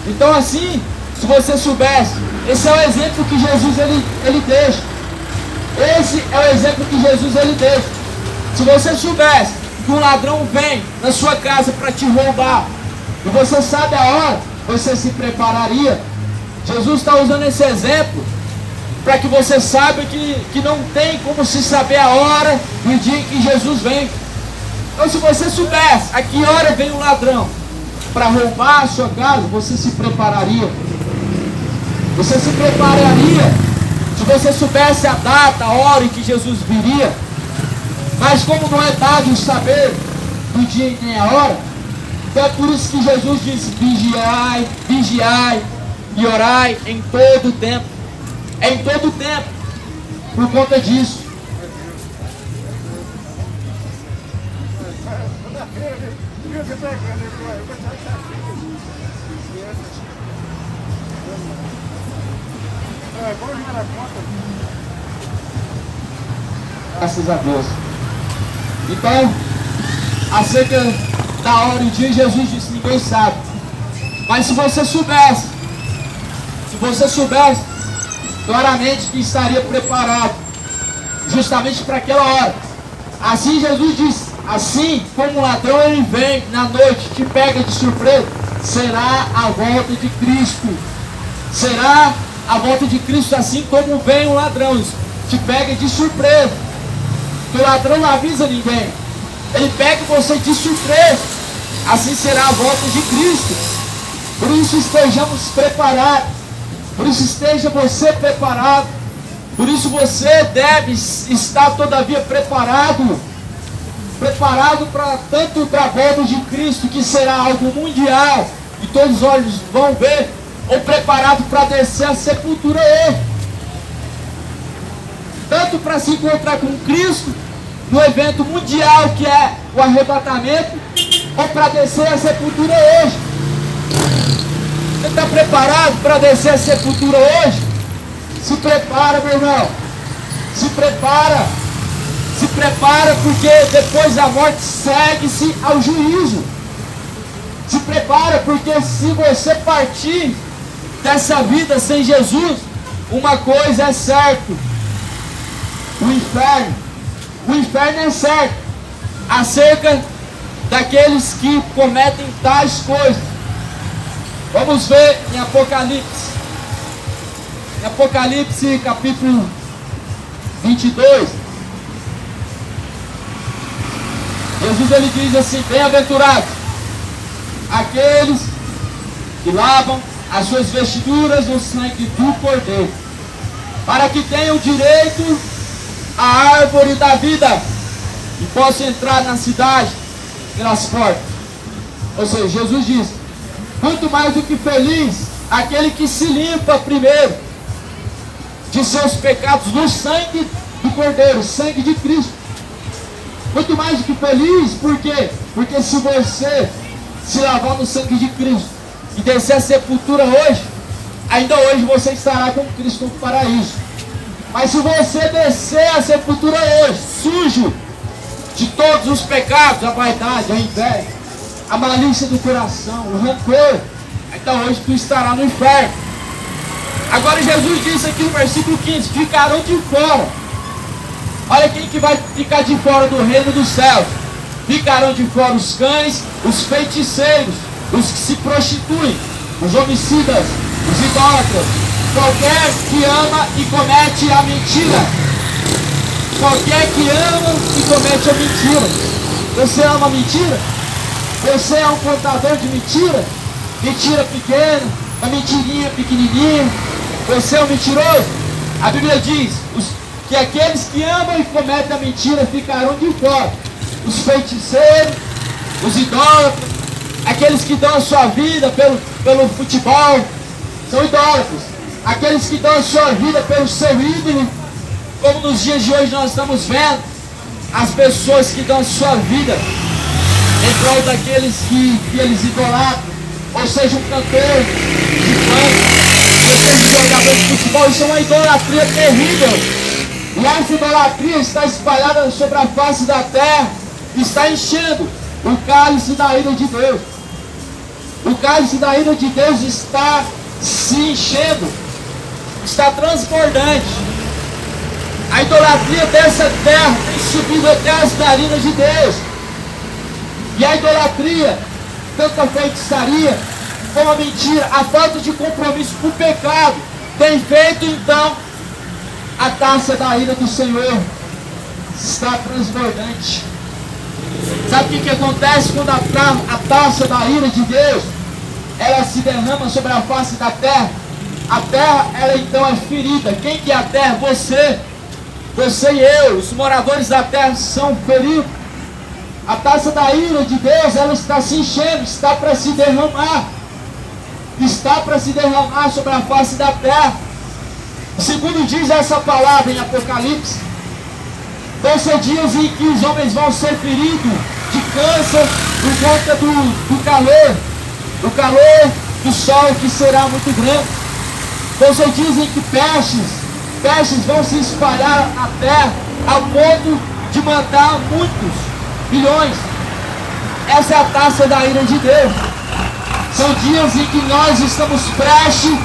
Então assim, se você soubesse, esse é o exemplo que Jesus ele deixa. Esse é o exemplo que Jesus ele deixa. Se você soubesse que um ladrão vem na sua casa para te roubar, e você sabe a hora, você se prepararia. Jesus está usando esse exemplo para que você saiba que não tem como se saber a hora e o dia em que Jesus vem. Então se você soubesse a que hora vem um ladrão para roubar a sua casa, você se prepararia. Você se prepararia se você soubesse a data, a hora em que Jesus viria. Mas como não é dado saber do dia e nem a hora, então é por isso que Jesus diz: vigiai, vigiai e orai em todo o tempo. É em todo o tempo. Por conta disso. Graças a Deus. Então, acerca da hora e dia, Jesus disse: ninguém sabe. Mas se você soubesse, claramente que estaria preparado justamente para aquela hora. Assim Jesus disse: assim como o ladrão ele vem na noite, te pega de surpresa, será a volta de Cristo. Será a volta de Cristo assim como vem um ladrão, te pega de surpresa. Que o ladrão não avisa ninguém, ele pega você de surpresa. Assim será a volta de Cristo. Por isso estejamos preparados. Por isso esteja você preparado. Por isso você deve estar todavia preparado. preparado para tanto para a volta de Cristo, que será algo mundial, e todos os olhos vão ver, ou preparado para descer a sepultura hoje. Tanto para se encontrar com Cristo, no evento mundial que é o arrebatamento, ou para descer a sepultura hoje. Você está preparado para descer a sepultura hoje? Se prepara, meu irmão. Se prepara. Se prepara, porque depois da morte segue-se ao juízo. Se prepara, porque se você partir dessa vida sem Jesus, uma coisa é certa: o inferno é certo, acerca daqueles que cometem tais coisas. Vamos ver em Apocalipse. Em Apocalipse capítulo 22. Jesus ele diz assim: bem-aventurados aqueles que lavam as suas vestiduras no sangue do Cordeiro, para que tenham direito à árvore da vida e possam entrar na cidade pelas portas. Ou seja, Jesus diz: muito mais do que feliz aquele que se limpa primeiro de seus pecados no sangue do Cordeiro, sangue de Cristo. Muito mais do que feliz, por quê? Porque se você se lavar no sangue de Cristo e descer a sepultura hoje, ainda hoje você estará com Cristo no paraíso. Mas se você descer a sepultura hoje, sujo de todos os pecados, a vaidade, a inveja, a malícia do coração, o rancor, então hoje tu estará no inferno. Agora Jesus disse aqui no versículo 15: ficarão de fora. Olha quem que vai ficar de fora do reino dos céus. Ficarão de fora os cães, os feiticeiros, os que se prostituem, os homicidas, os idólatras, qualquer que ama e comete a mentira. Qualquer que ama e comete a mentira. Você ama a mentira? Você é um contador de mentira? Mentira pequena, uma mentirinha pequenininha. Você é um mentiroso? A Bíblia diz que aqueles que amam e cometem a mentira ficarão de fora. Os feiticeiros, os idólatras, aqueles que dão a sua vida pelo futebol, são idólatras. Aqueles que dão a sua vida pelo seu ídolo, como nos dias de hoje nós estamos vendo, as pessoas que dão a sua vida em prol daqueles que eles idolatram, ou seja, um cantor de funk, ou seja, um jogador de futebol. Isso é uma idolatria terrível. E essa idolatria está espalhada sobre a face da terra, está enchendo o cálice da ira de Deus. O cálice da ira de Deus está se enchendo, está transbordante. A idolatria dessa terra tem subido até as narinas de Deus. E a idolatria, tanto a feitiçaria como a mentira, a falta de compromisso com o pecado, tem feito então a taça da ira do Senhor está transbordante. Sabe o que acontece quando a taça da ira de Deus ela se derrama sobre a face da terra? A terra, ela então é ferida. Quem que é a terra? Você e eu, os moradores da terra são feridos. A taça da ira de Deus, ela está se enchendo, está para se derramar. Está para se derramar sobre a face da terra. Segundo diz essa palavra em Apocalipse, vão ser dias em que os homens vão ser feridos de câncer por conta do calor do sol que será muito grande. Vão ser dias em que pestes vão se espalhar na terra ao ponto de matar muitos milhões. Essa é a taça da ira de Deus. São dias em que nós estamos prestes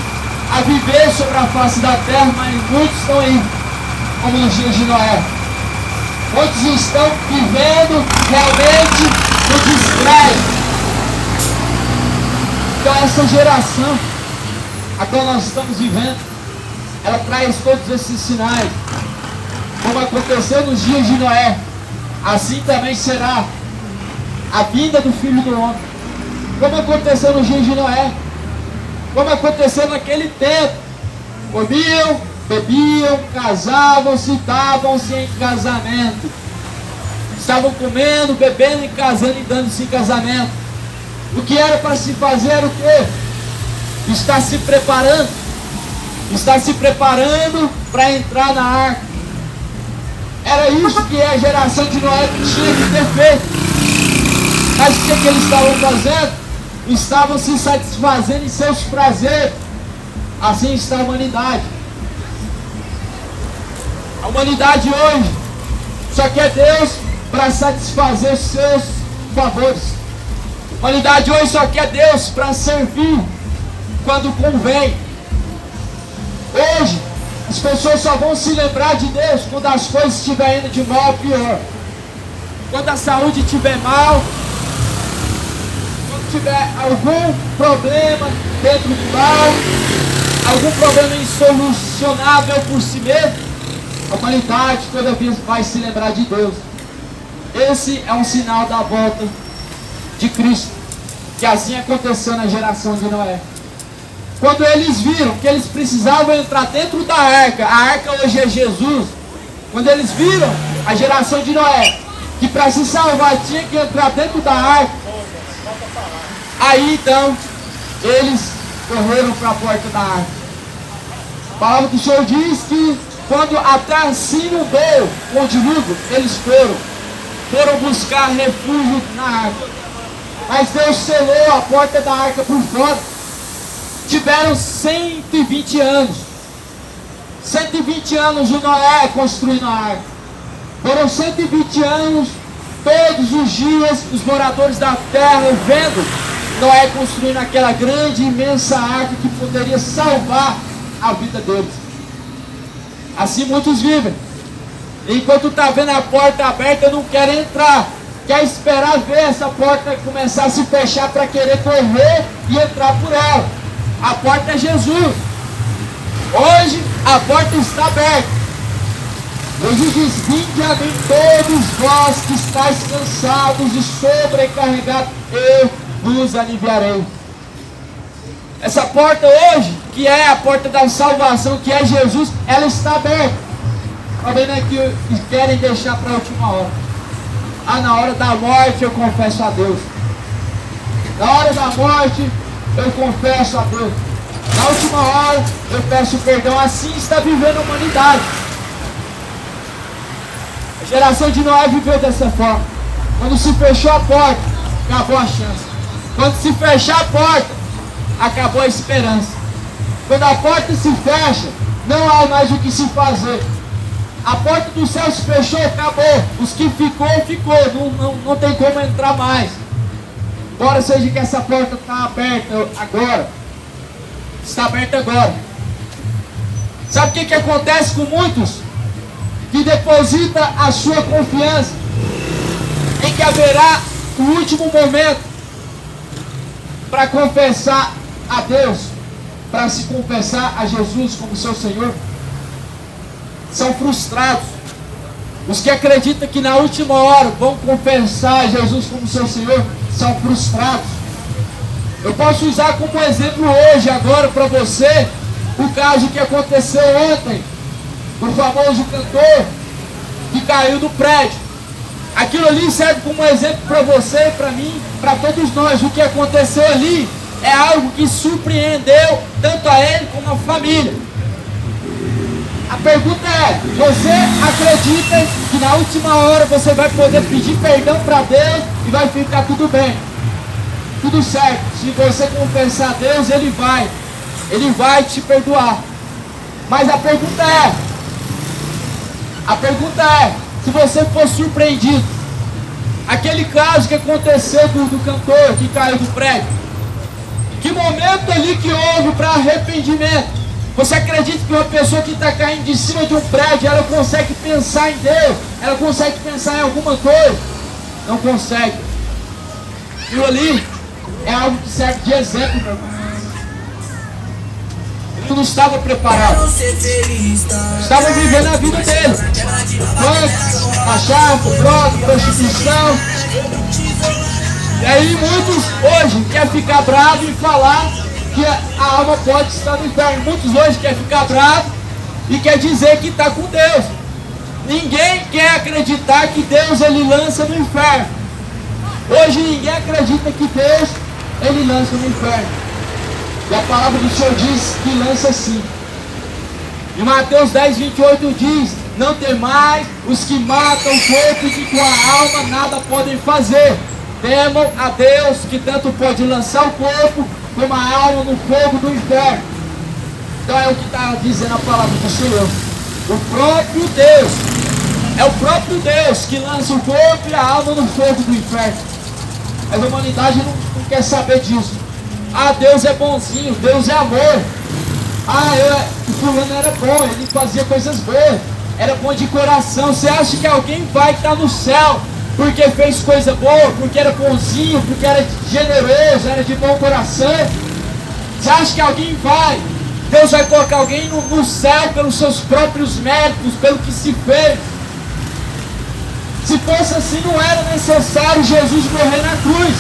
a viver sobre a face da terra, mas muitos estão aí, como nos dias de Noé. Muitos estão vivendo realmente no descrédito. Então essa geração a qual nós estamos vivendo, ela traz todos esses sinais. Como aconteceu nos dias de Noé, assim também será a vinda do Filho do Homem. Como aconteceu nos dias de Noé, como aconteceu naquele tempo. Comiam, bebiam, casavam-se, davam-se em casamento. estavam comendo, bebendo e casando e dando-se em casamento. O que era para se fazer era o quê? Está se preparando. Está se preparando para entrar na arca. Era isso que a geração de Noé tinha que ter feito. Mas o que eles estavam fazendo? Estavam se satisfazendo em seus prazeres. Assim está a humanidade. A humanidade hoje só quer Deus para satisfazer os seus favores. A humanidade hoje só quer Deus para servir quando convém. Hoje, as pessoas só vão se lembrar de Deus quando as coisas estiverem indo de mal a pior. Quando a saúde estiver mal, quando tiver algum problema dentro do mal, algum problema insolucionável por si mesmo, a humanidade toda vez vai se lembrar de Deus. Esse é um sinal da volta de Cristo, que assim aconteceu na geração de Noé. Quando eles viram que eles precisavam entrar dentro da arca, a arca hoje é Jesus. Quando eles viram, a geração de Noé, que para se salvar tinha que entrar dentro da arca, aí então eles correram para a porta da arca. A palavra do Senhor diz que quando a terra se inundou com o dilúvio, eles foram buscar refúgio na arca. Mas Deus selou a porta da arca por fora. Tiveram 120 anos. 120 anos de Noé construindo a arca. Foram 120 anos, todos os dias, os moradores da terra vendo Noé construindo aquela grande, imensa arca que poderia salvar a vida deles. Assim muitos vivem. Enquanto está vendo a porta aberta, não quer entrar. Quer esperar ver essa porta começar a se fechar para querer correr e entrar por ela. A porta é Jesus. Hoje a porta está aberta. Jesus diz: vinde a mim todos vós que estáis cansados e sobrecarregados, eu vos aliviarei. Essa porta hoje, que é a porta da salvação, que é Jesus, ela está aberta. Está vendo aqui que querem deixar para a última hora. Na hora da morte eu confesso a Deus. Na hora da morte eu confesso a Deus. Na última hora eu peço perdão. Assim está vivendo a humanidade. A geração de Noé viveu dessa forma. Quando se fechou a porta, acabou a chance. Quando se fechar a porta, acabou a esperança. Quando a porta se fecha, não há mais o que se fazer. A porta do céu se fechou, acabou. Os que ficou. Não tem como entrar mais. Embora seja que essa porta está aberta agora. Está aberta agora. Sabe o que acontece com muitos? Que deposita a sua confiança em que haverá o último momento para confessar a Deus, para se confessar a Jesus como seu Senhor. São frustrados. Os que acreditam que na última hora vão confessar Jesus como seu Senhor são frustrados. Eu posso usar como exemplo hoje, agora para você, o caso que aconteceu ontem, do famoso cantor que caiu do prédio. Aquilo ali serve como exemplo para você, para mim, para todos nós. O que aconteceu ali é algo que surpreendeu tanto a ele como a família. A pergunta é: você acredita que na última hora você vai poder pedir perdão para Deus e vai ficar tudo bem? Tudo certo. Se você confessar a Deus, Ele vai te perdoar. Mas a pergunta é, se você for surpreendido, aquele caso que aconteceu do cantor que caiu do prédio, que momento ali que houve para arrependimento? Você acredita que uma pessoa que está caindo de cima de um prédio, ela consegue pensar em Deus? Ela consegue pensar em alguma coisa? Não consegue. Aquilo ali é algo que serve de exemplo, meu irmão. Ele não estava preparado. Estava vivendo a vida dele. Funk, cachaça, droga, prostituição. E aí muitos hoje querem ficar bravos e falar que a alma pode estar no inferno. Muitos hoje querem ficar bravos e quer dizer que está com Deus. Ninguém quer acreditar que Deus ele lança no inferno. Hoje ninguém acredita que Deus ele lança no inferno. E a palavra do Senhor diz que lança sim. E Mateus 10:28 diz: não temais os que matam o corpo e que com a alma nada podem fazer. Temam a Deus que tanto pode lançar o corpo como a alma no fogo do inferno. Então é o que está dizendo a palavra do Senhor. O próprio Deus, é o próprio Deus que lança o corpo e a alma no fogo do inferno. Mas a humanidade não quer saber disso. Ah, Deus é bonzinho, Deus é amor. Ah, o fulano era bom, ele fazia coisas boas, era bom de coração. Você acha que alguém vai estar no céu porque fez coisa boa, porque era bonzinho, porque era generoso, era de bom coração? Você acha que alguém vai? Deus vai colocar alguém no céu pelos seus próprios méritos, pelo que se fez? Se fosse assim, não era necessário Jesus morrer na cruz.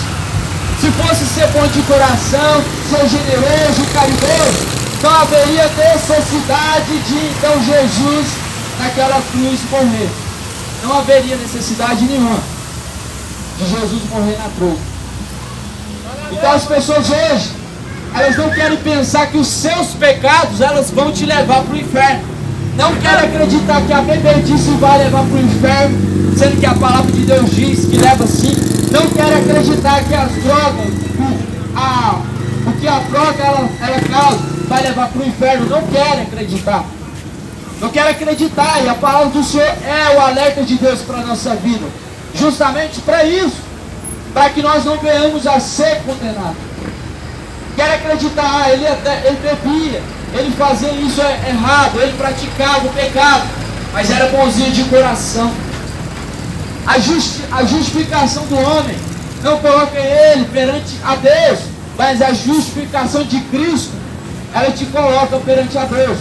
Se fosse ser bom de coração, ser generoso, caridoso, não haveria necessidade de então Jesus naquela cruz morrer. Não haveria necessidade nenhuma de Jesus morrer na cruz. Então as pessoas hoje, elas não querem pensar que os seus pecados elas vão te levar para o inferno. Não querem acreditar que a bebedice vai levar para o inferno, sendo que a palavra de Deus diz que leva sim. Não querem acreditar que as drogas, o que a droga ela causa, vai levar para o inferno. Não querem acreditar. Não querem acreditar. E a palavra do Senhor é o alerta de Deus para a nossa vida. Justamente para isso. Para que nós não venhamos a ser condenados. Querem acreditar, ele bebia, ele fazia isso errado, ele praticava o pecado, mas era bonzinho de coração. A justificação do homem não coloca ele perante a Deus, mas a justificação de Cristo, ela te coloca perante a Deus.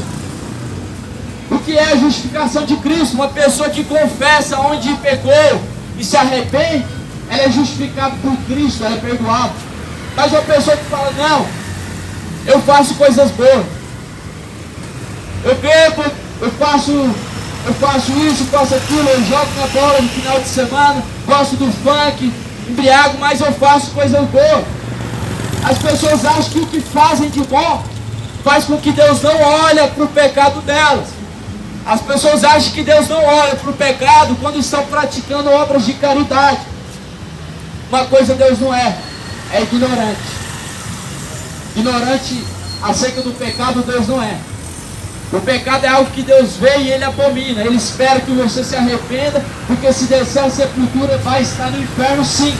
O que é a justificação de Cristo? Uma pessoa que confessa onde pecou e se arrepende, ela é justificada por Cristo, ela é perdoada. Mas uma pessoa que fala, não, eu faço coisas boas, eu bebo, eu faço isso, faço aquilo, eu jogo minha bola no final de semana, gosto do funk, embriago, mas eu faço coisas boas. As pessoas acham que o que fazem de bom faz com que Deus não olhe para o pecado delas. As pessoas acham que Deus não olha para o pecado quando estão praticando obras de caridade. Uma coisa Deus não é ignorante. Ignorante acerca do pecado Deus não é. O pecado é algo que Deus vê e Ele abomina. Ele espera que você se arrependa, porque se descer a sepultura vai estar no inferno sim.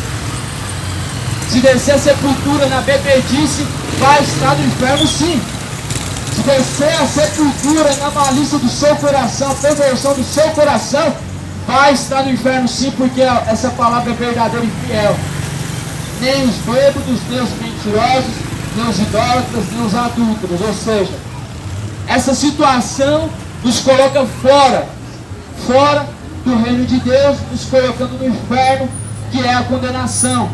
Se descer a sepultura na bebedice, vai estar no inferno sim. Se descer a sepultura na malícia do seu coração, a perversão do seu coração, vai estar no inferno sim, porque essa palavra é verdadeira e fiel. Nem os bêbados, nem os mentirosos, nem os idólatras, nem os adúlteros. Ou seja, essa situação nos coloca fora do reino de Deus, nos colocando no inferno, que é a condenação.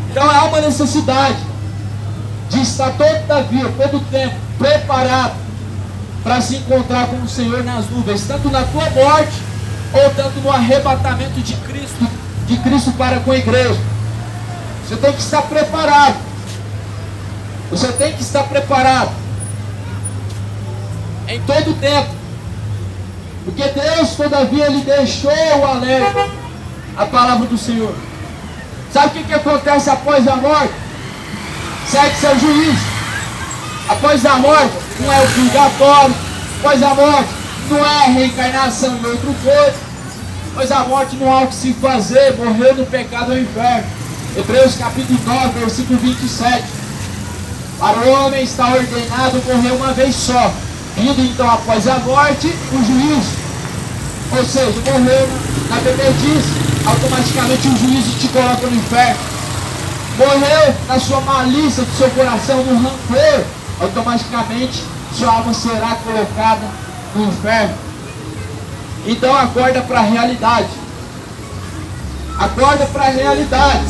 Então há uma necessidade de estar todo o tempo preparado para se encontrar com o Senhor nas nuvens, tanto na tua morte ou tanto no arrebatamento de Cristo para com a igreja. Você tem que estar preparado. Você tem que estar preparado em todo o tempo, porque Deus todavia Ele deixou o alerta, a palavra do Senhor. Sabe o que acontece após a morte? Segue seu juízo. Após a morte não é o purgatório. Após a morte não é a reencarnação em outro corpo. Após a morte não há o que se fazer. Morreu no pecado ao inferno. Hebreus capítulo 9, versículo 27. Para o homem está ordenado morrer uma vez só, vindo então após a morte o juízo. Ou seja, morreu na bebedice, automaticamente o juízo te coloca no inferno. Morreu na sua malícia do seu coração, no rancor, automaticamente sua alma será colocada no inferno. Então acorda para a realidade. Acorda para a realidade.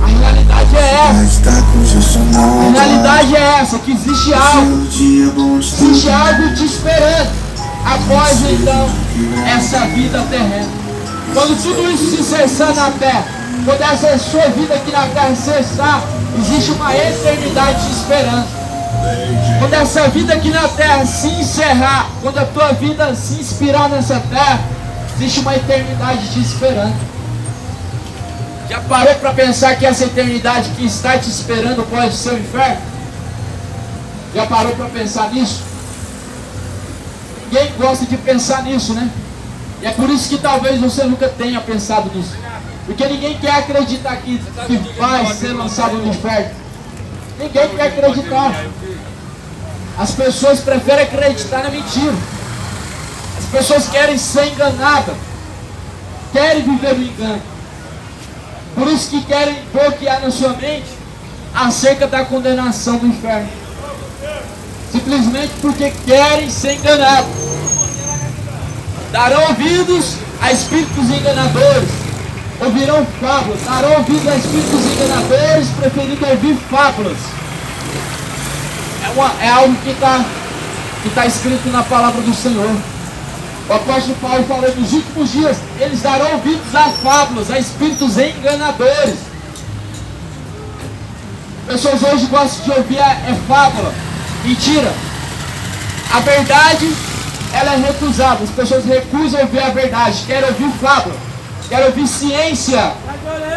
A realidade é essa. A realidade é essa, que existe algo. Existe algo te esperando. após então essa vida terrena. Quando tudo isso se cessar na terra, quando essa sua vida aqui na terra cessar, existe uma eternidade te esperando. Quando essa vida aqui na terra se encerrar, quando a tua vida se inspirar nessa terra, existe uma eternidade te esperando. Já parou para pensar que essa eternidade que está te esperando pode ser o inferno? Já parou para pensar nisso? Ninguém gosta de pensar nisso, né? E é por isso que talvez você nunca tenha pensado nisso. Porque ninguém quer acreditar que vai ser lançado no inferno. Ninguém quer acreditar. As pessoas preferem acreditar na mentira. As pessoas querem ser enganadas. Querem viver o engano. Por isso que querem bloquear na sua mente acerca da condenação do inferno. Simplesmente porque querem ser enganados. Darão ouvidos a espíritos enganadores. Ouvirão fábulas. Darão ouvidos a espíritos enganadores, preferindo ouvir fábulas. É algo que está escrito na palavra do Senhor. O apóstolo Paulo falou: nos últimos dias eles darão ouvidos a fábulas, a espíritos enganadores. Pessoas hoje gostam de ouvir fábula, mentira. A verdade, ela é recusada. As pessoas recusam ouvir a verdade, querem ouvir fábula, querem ouvir ciência.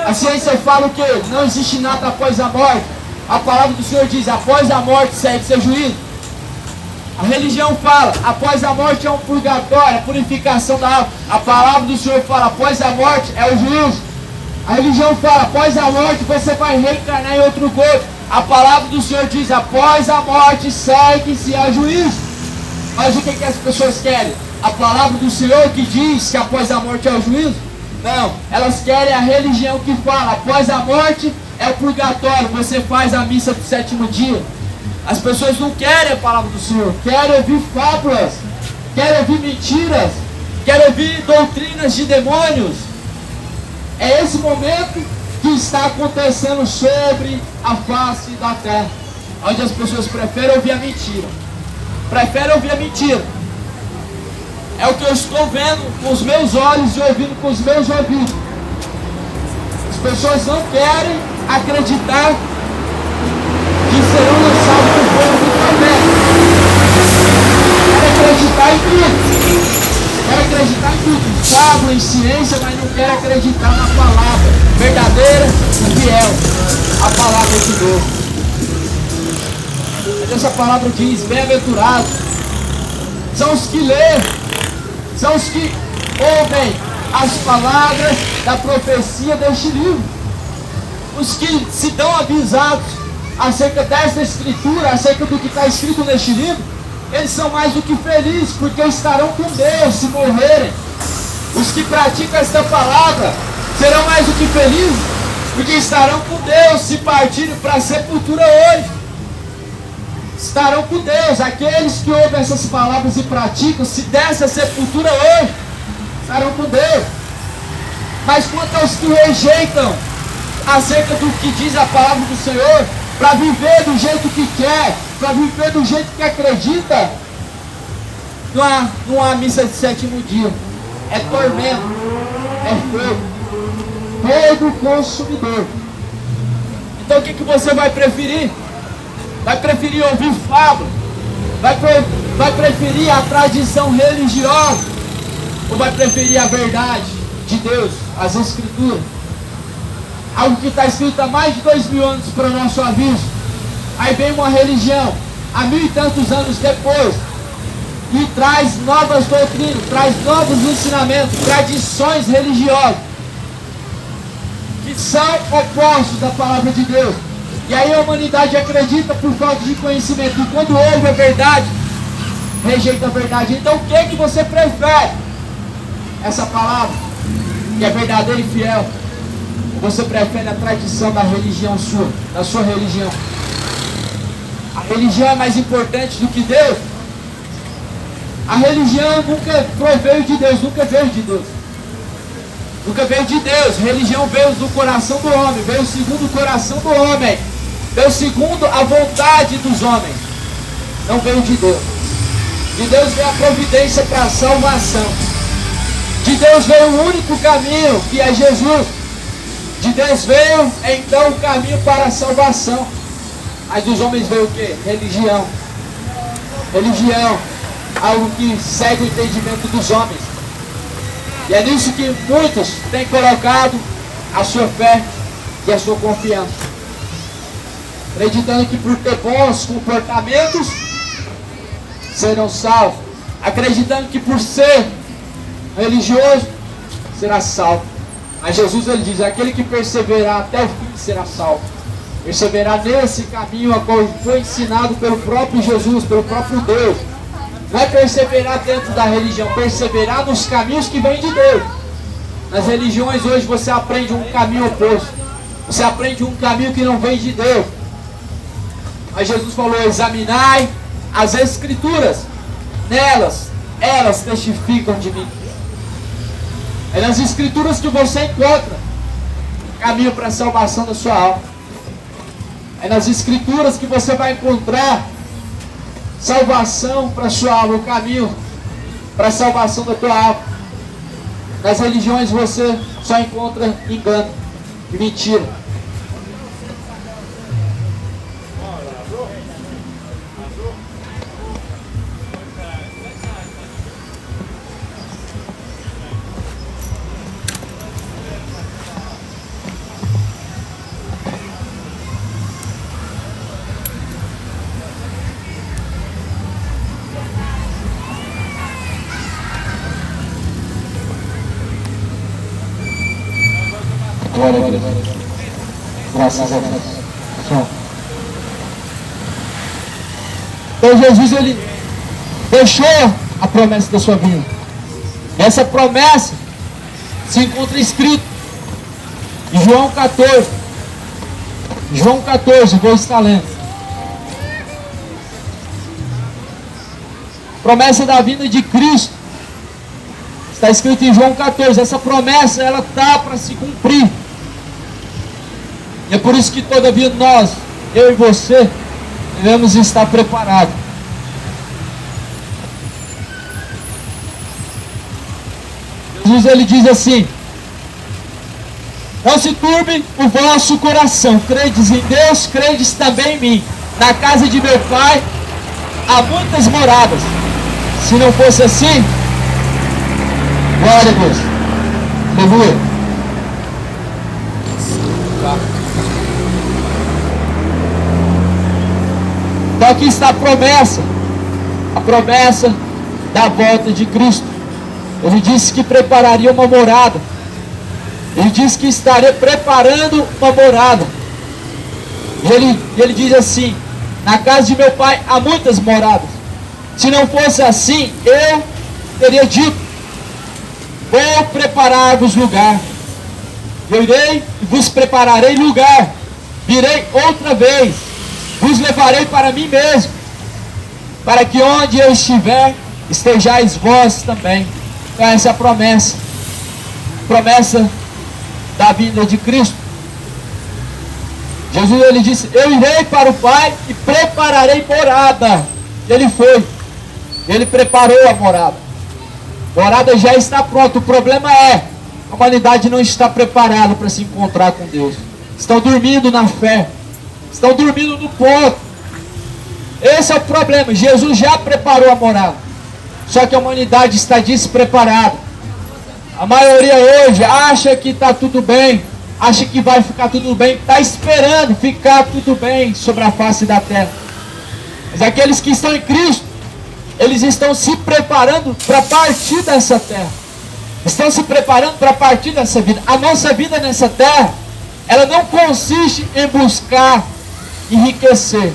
A ciência fala o quê? Não existe nada após a morte. A palavra do Senhor diz: após a morte segue seu juízo. A religião fala: após a morte é um purgatório, a purificação da alma. A palavra do Senhor fala: após a morte é o juízo. A religião fala: após a morte você vai reencarnar em outro corpo. A palavra do Senhor diz: após a morte segue-se a juízo. Mas o que as pessoas querem? A palavra do Senhor que diz que após a morte é o juízo? Não, elas querem a religião que fala: após a morte é o purgatório, você faz a missa do sétimo dia. As pessoas não querem a palavra do Senhor, querem ouvir fábulas, querem ouvir mentiras, querem ouvir doutrinas de demônios. É esse momento que está acontecendo sobre a face da terra, onde as pessoas preferem ouvir a mentira. Preferem ouvir a mentira. É o que eu estou vendo com os meus olhos e ouvindo com os meus ouvidos. As pessoas não querem acreditar que serão lançados no fogo do profeta. Querem acreditar em tudo. Querem acreditar em tudo. Em fábula, em ciência, mas não querem acreditar na palavra verdadeira e fiel. A palavra de Deus. Mas essa palavra diz: bem-aventurados são os que lêem, são os que ouvem as palavras da profecia deste livro. Os que se dão avisados acerca desta escritura, acerca do que está escrito neste livro, eles são mais do que felizes, porque estarão com Deus se morrerem. Os que praticam esta palavra serão mais do que felizes, porque estarão com Deus se partirem para a sepultura hoje. Estarão com Deus. Aqueles que ouvem essas palavras e praticam, se dessa sepultura hoje, estarão com Deus. Mas quanto aos que rejeitam acerca do que diz a palavra do Senhor, para viver do jeito que quer, para viver do jeito que acredita, não há missa de sétimo dia. É tormento, é fogo consumidor. Então o que você vai preferir? Vai preferir ouvir fábula? Vai preferir a tradição religiosa? Ou vai preferir a verdade de Deus, as Escrituras? Algo que está escrito há mais de 2000 anos para o nosso aviso. Aí vem uma religião, há 1000 e tantos anos depois, e traz novas doutrinas, traz novos ensinamentos, tradições religiosas, que são opostos da palavra de Deus. E aí a humanidade acredita por falta de conhecimento, e quando ouve a verdade, rejeita a verdade. Então o que você prefere? Essa palavra, que é verdadeira e fiel? Você prefere a tradição da religião sua, da sua religião? A religião é mais importante do que Deus? A religião nunca proveio de Deus, nunca veio de Deus. Nunca veio de Deus. A religião veio do coração do homem, veio segundo o coração do homem, veio segundo a vontade dos homens. Não veio de Deus. De Deus veio a providência para a salvação. De Deus veio o único caminho, que é Jesus. De Deus veio, então, o caminho para a salvação. Mas dos homens veio o quê? Religião. Religião. Algo que segue o entendimento dos homens. E é nisso que muitos têm colocado a sua fé e a sua confiança. Acreditando que por ter bons comportamentos serão salvos. Acreditando que por ser religioso será salvo. Mas Jesus, ele diz: aquele que perseverar até o fim será salvo. Perseverar nesse caminho a qual foi ensinado pelo próprio Jesus, pelo próprio Deus. Não é perseverar dentro da religião, perseverar nos caminhos que vêm de Deus. Nas religiões hoje você aprende um caminho oposto. Você aprende um caminho que não vem de Deus. Mas Jesus falou: examinai as Escrituras, elas testificam de mim. É nas Escrituras que você encontra o caminho para a salvação da sua alma. É nas Escrituras que você vai encontrar salvação para a sua alma, o caminho para a salvação da tua alma. Nas religiões você só encontra engano e mentira. Glória a Deus. Graças a Deus. Então Jesus, ele deixou a promessa da sua vida. Essa promessa se encontra escrito em João 14. João 14, vou estar lendo. Promessa da vinda de Cristo. Está escrito em João 14. Essa promessa, ela está para se cumprir. E é por isso que todavia nós, eu e você, devemos estar preparados. Jesus, ele diz assim: não se turbe o vosso coração. Credes em Deus, credes também em mim. Na casa de meu Pai há muitas moradas. Se não fosse assim, glória a Deus. Aleluia. Então aqui está a promessa da volta de Cristo. Ele disse que prepararia uma morada. Ele disse que estaria preparando uma morada. E ele diz assim: na casa de meu Pai há muitas moradas. Se não fosse assim, eu teria dito: vou preparar-vos lugar. Eu irei e vos prepararei lugar. Virei outra vez, vos levarei para mim mesmo, para que onde eu estiver, estejais vós também. Então essa é a promessa da vinda de Cristo. Jesus, ele disse: eu irei para o Pai e prepararei morada. Ele foi, ele preparou a morada. A morada já está pronta. O problema é: a humanidade não está preparada para se encontrar com Deus. Estão dormindo na fé, estão dormindo no ponto. Esse é o problema. Jesus já preparou a morada, só que a humanidade está despreparada. A maioria hoje acha que está tudo bem, acha que vai ficar tudo bem, está esperando ficar tudo bem sobre a face da terra. Mas aqueles que estão em Cristo, eles estão se preparando para partir dessa terra. Estão se preparando para partir dessa vida. A nossa vida nessa terra, ela não consiste em buscar enriquecer.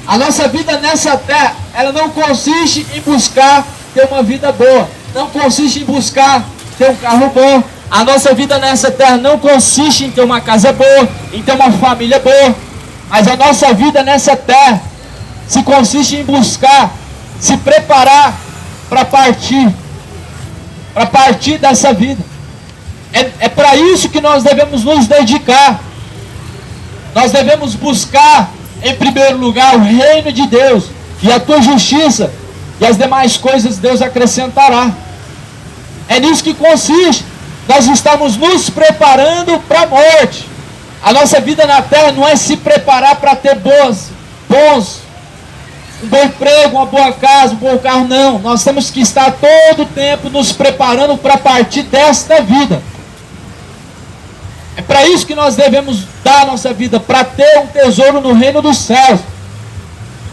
A nossa vida nessa terra, ela não consiste em buscar ter uma vida boa. Não consiste em buscar ter um carro bom. A nossa vida nessa terra não consiste em ter uma casa boa, em ter uma família boa. Mas a nossa vida nessa terra se consiste em buscar, se preparar para partir dessa vida. É para isso que nós devemos nos dedicar. Nós devemos buscar em primeiro lugar o reino de Deus e a tua justiça, e as demais coisas Deus acrescentará. É nisso que consiste. Nós estamos nos preparando para a morte. A nossa vida na terra não é se preparar para ter um bom emprego, uma boa casa, um bom carro, não. Nós temos que estar todo o tempo nos preparando para partir desta vida. É para isso que nós devemos dar a nossa vida, para ter um tesouro no reino dos céus.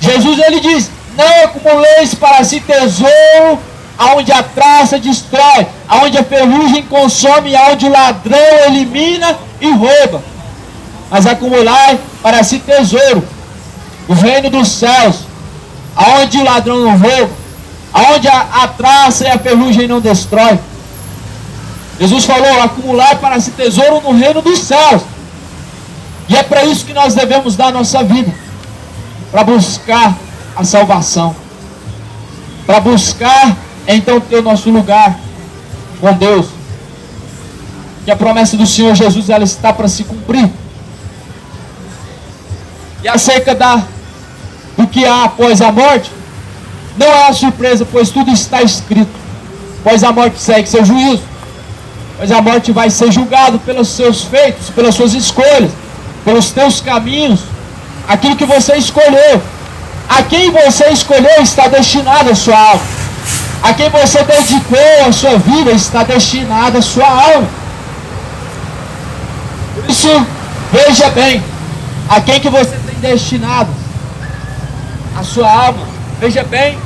Jesus, ele diz: não acumuleis para si tesouro aonde a traça destrói, aonde a ferrugem consome, aonde o ladrão elimina e rouba. Mas acumulai para si tesouro, o reino dos céus, aonde o ladrão não rouba, aonde a traça e a ferrugem não destrói. Jesus falou: acumular para si tesouro no reino dos céus. E é para isso que nós devemos dar a nossa vida, para buscar a salvação, para buscar então ter o nosso lugar com Deus. Que a promessa do Senhor Jesus, ela está para se cumprir. E acerca do que há após a morte, não é uma surpresa, pois tudo está escrito. Pois a morte segue seu juízo, pois a morte vai ser julgado pelos seus feitos, pelas suas escolhas, pelos teus caminhos, aquilo que você escolheu. A quem você escolheu está destinada a sua alma. A quem você dedicou a sua vida está destinada a sua alma. Por isso, veja bem, a quem que você tem destinado a sua alma. Veja bem,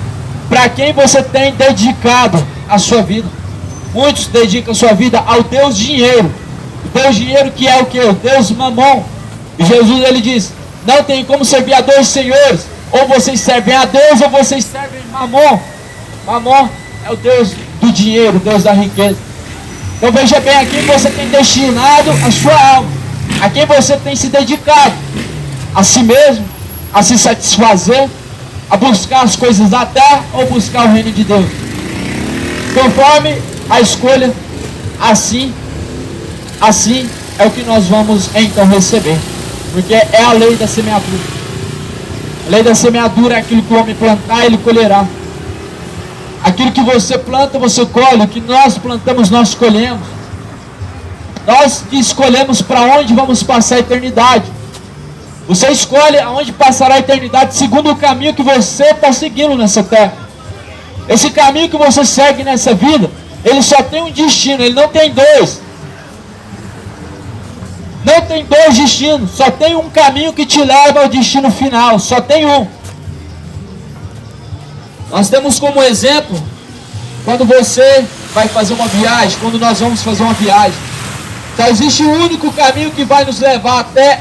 para quem você tem dedicado a sua vida. Muitos dedicam a sua vida ao Deus dinheiro. O Deus dinheiro, que é o que? O Deus mamon. E Jesus, ele diz: não tem como servir a dois senhores. Ou vocês servem a Deus, ou vocês servem mamon. Mamon é o Deus do dinheiro, o Deus da riqueza. Então veja bem, a quem você tem destinado a sua alma, a quem você tem se dedicado, a si mesmo, a se satisfazer, a buscar as coisas da terra ou buscar o reino de Deus. Conforme a escolha, assim é o que nós vamos então receber, porque é a lei da semeadura. A lei da semeadura é aquilo que o homem plantar, ele colherá. Aquilo que você planta, você colhe. O que nós plantamos, nós colhemos. Nós que escolhemos para onde vamos passar a eternidade. Você escolhe aonde passará a eternidade segundo o caminho que você está seguindo nessa terra. Esse caminho que você segue nessa vida, ele só tem um destino, ele não tem dois. Não tem dois destinos, só tem um caminho que te leva ao destino final, só tem um. Nós temos como exemplo, quando você vai fazer uma viagem, quando nós vamos fazer uma viagem, só existe um único caminho que vai nos levar até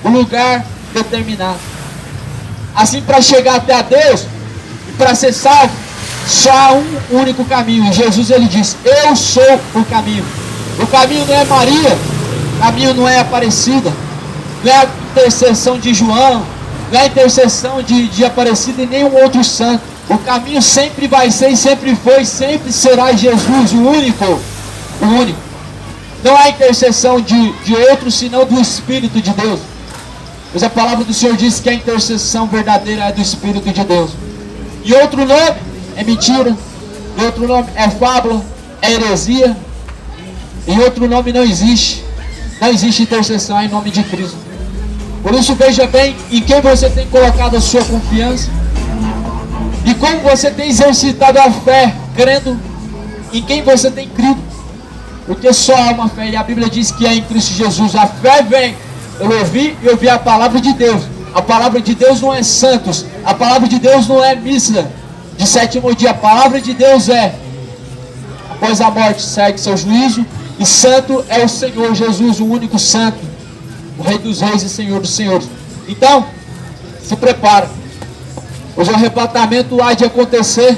o lugar determinado. Assim, para chegar até a Deus, e para ser salvo, só há um único caminho. Jesus, ele diz: eu sou o caminho. O caminho não é Maria, o caminho não é Aparecida, não é a intercessão de João, não é a intercessão de Aparecida e nenhum outro santo. O caminho sempre vai ser, e sempre foi, sempre será Jesus, o único. O único. Não há intercessão de outro, senão do Espírito de Deus. Pois a palavra do Senhor diz que a intercessão verdadeira é do Espírito de Deus. E outro nome é mentira, e outro nome é fábula, é heresia, e outro nome não existe. Não existe intercessão em nome de Cristo. Por isso, veja bem em quem você tem colocado a sua confiança, e como você tem exercitado a fé, crendo em quem você tem crido. Porque só há uma fé, e a Bíblia diz que é em Cristo Jesus. A fé vem, eu ouvi e ouvi a palavra de Deus. A palavra de Deus não é santos, a palavra de Deus não é missa de sétimo dia. A palavra de Deus é: após a morte segue seu juízo, e santo é o Senhor Jesus, o único santo, o Rei dos Reis e Senhor dos Senhores. Então, se prepara, pois o arrebatamento há de acontecer,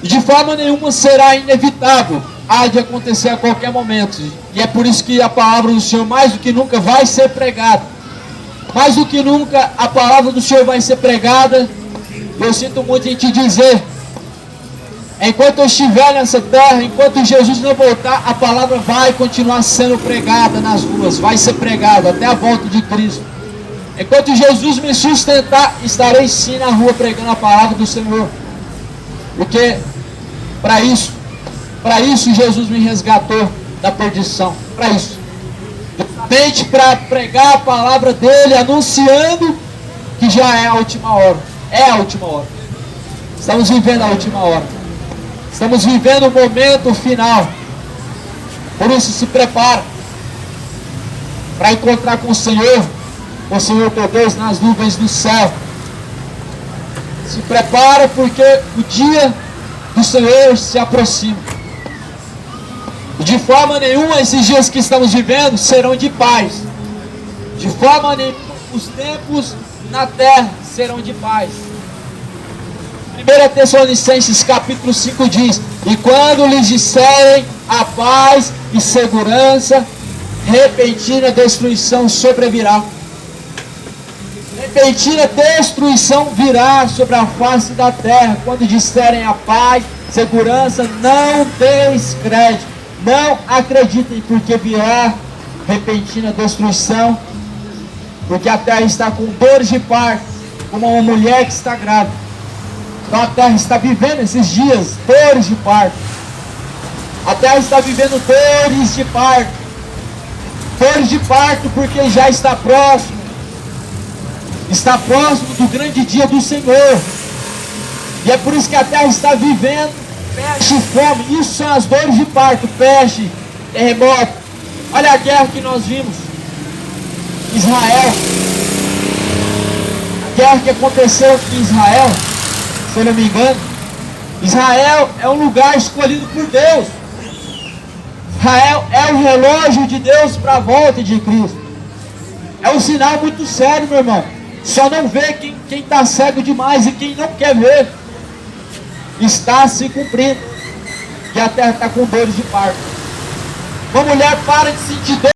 e de forma nenhuma será inevitável, há de acontecer a qualquer momento. E é por isso que a palavra do Senhor mais do que nunca vai ser pregada. Mais do que nunca a palavra do Senhor vai ser pregada. Eu sinto muito em te dizer, enquanto eu estiver nessa terra, enquanto Jesus não voltar, a palavra vai continuar sendo pregada nas ruas, vai ser pregada até a volta de Cristo. Enquanto Jesus me sustentar, estarei sim na rua pregando a palavra do Senhor. Porque para isso Jesus me resgatou da perdição. Para isso. Justamente para pregar a palavra dele, anunciando que já é a última hora. É a última hora. Estamos vivendo a última hora. Estamos vivendo o momento final. Por isso se prepara para encontrar com o Senhor teu Deus nas nuvens do céu. Se prepara porque o dia do Senhor se aproxima. E de forma nenhuma esses dias que estamos vivendo serão de paz. De forma nenhuma os tempos na terra serão de paz. 1 Tessalonicenses capítulo 5 diz: e quando lhes disserem a paz e segurança, repentina destruição sobrevirá. Repentina destruição virá sobre a face da terra. Quando disserem a paz, segurança, não deis crédito, não acreditem, porque virá repentina destruição, porque a terra está com dores de parto, como uma mulher que está grávida. Então a terra está vivendo esses dias dores de parto. A terra está vivendo dores de parto. Dores de parto porque já está próximo. Está próximo do grande dia do Senhor. E é por isso que a terra está vivendo peste e fome. Isso são as dores de parto. Peste, terremoto. Olha a guerra que nós vimos. Israel. A guerra que aconteceu em Israel, se eu não me engano. Israel é um lugar escolhido por Deus. Israel é o relógio de Deus para a volta de Cristo. É um sinal muito sério, meu irmão. Só não vê quem está cego demais, e quem não quer ver está se cumprindo. E a terra está com dores de parto. Uma mulher para de sentir dor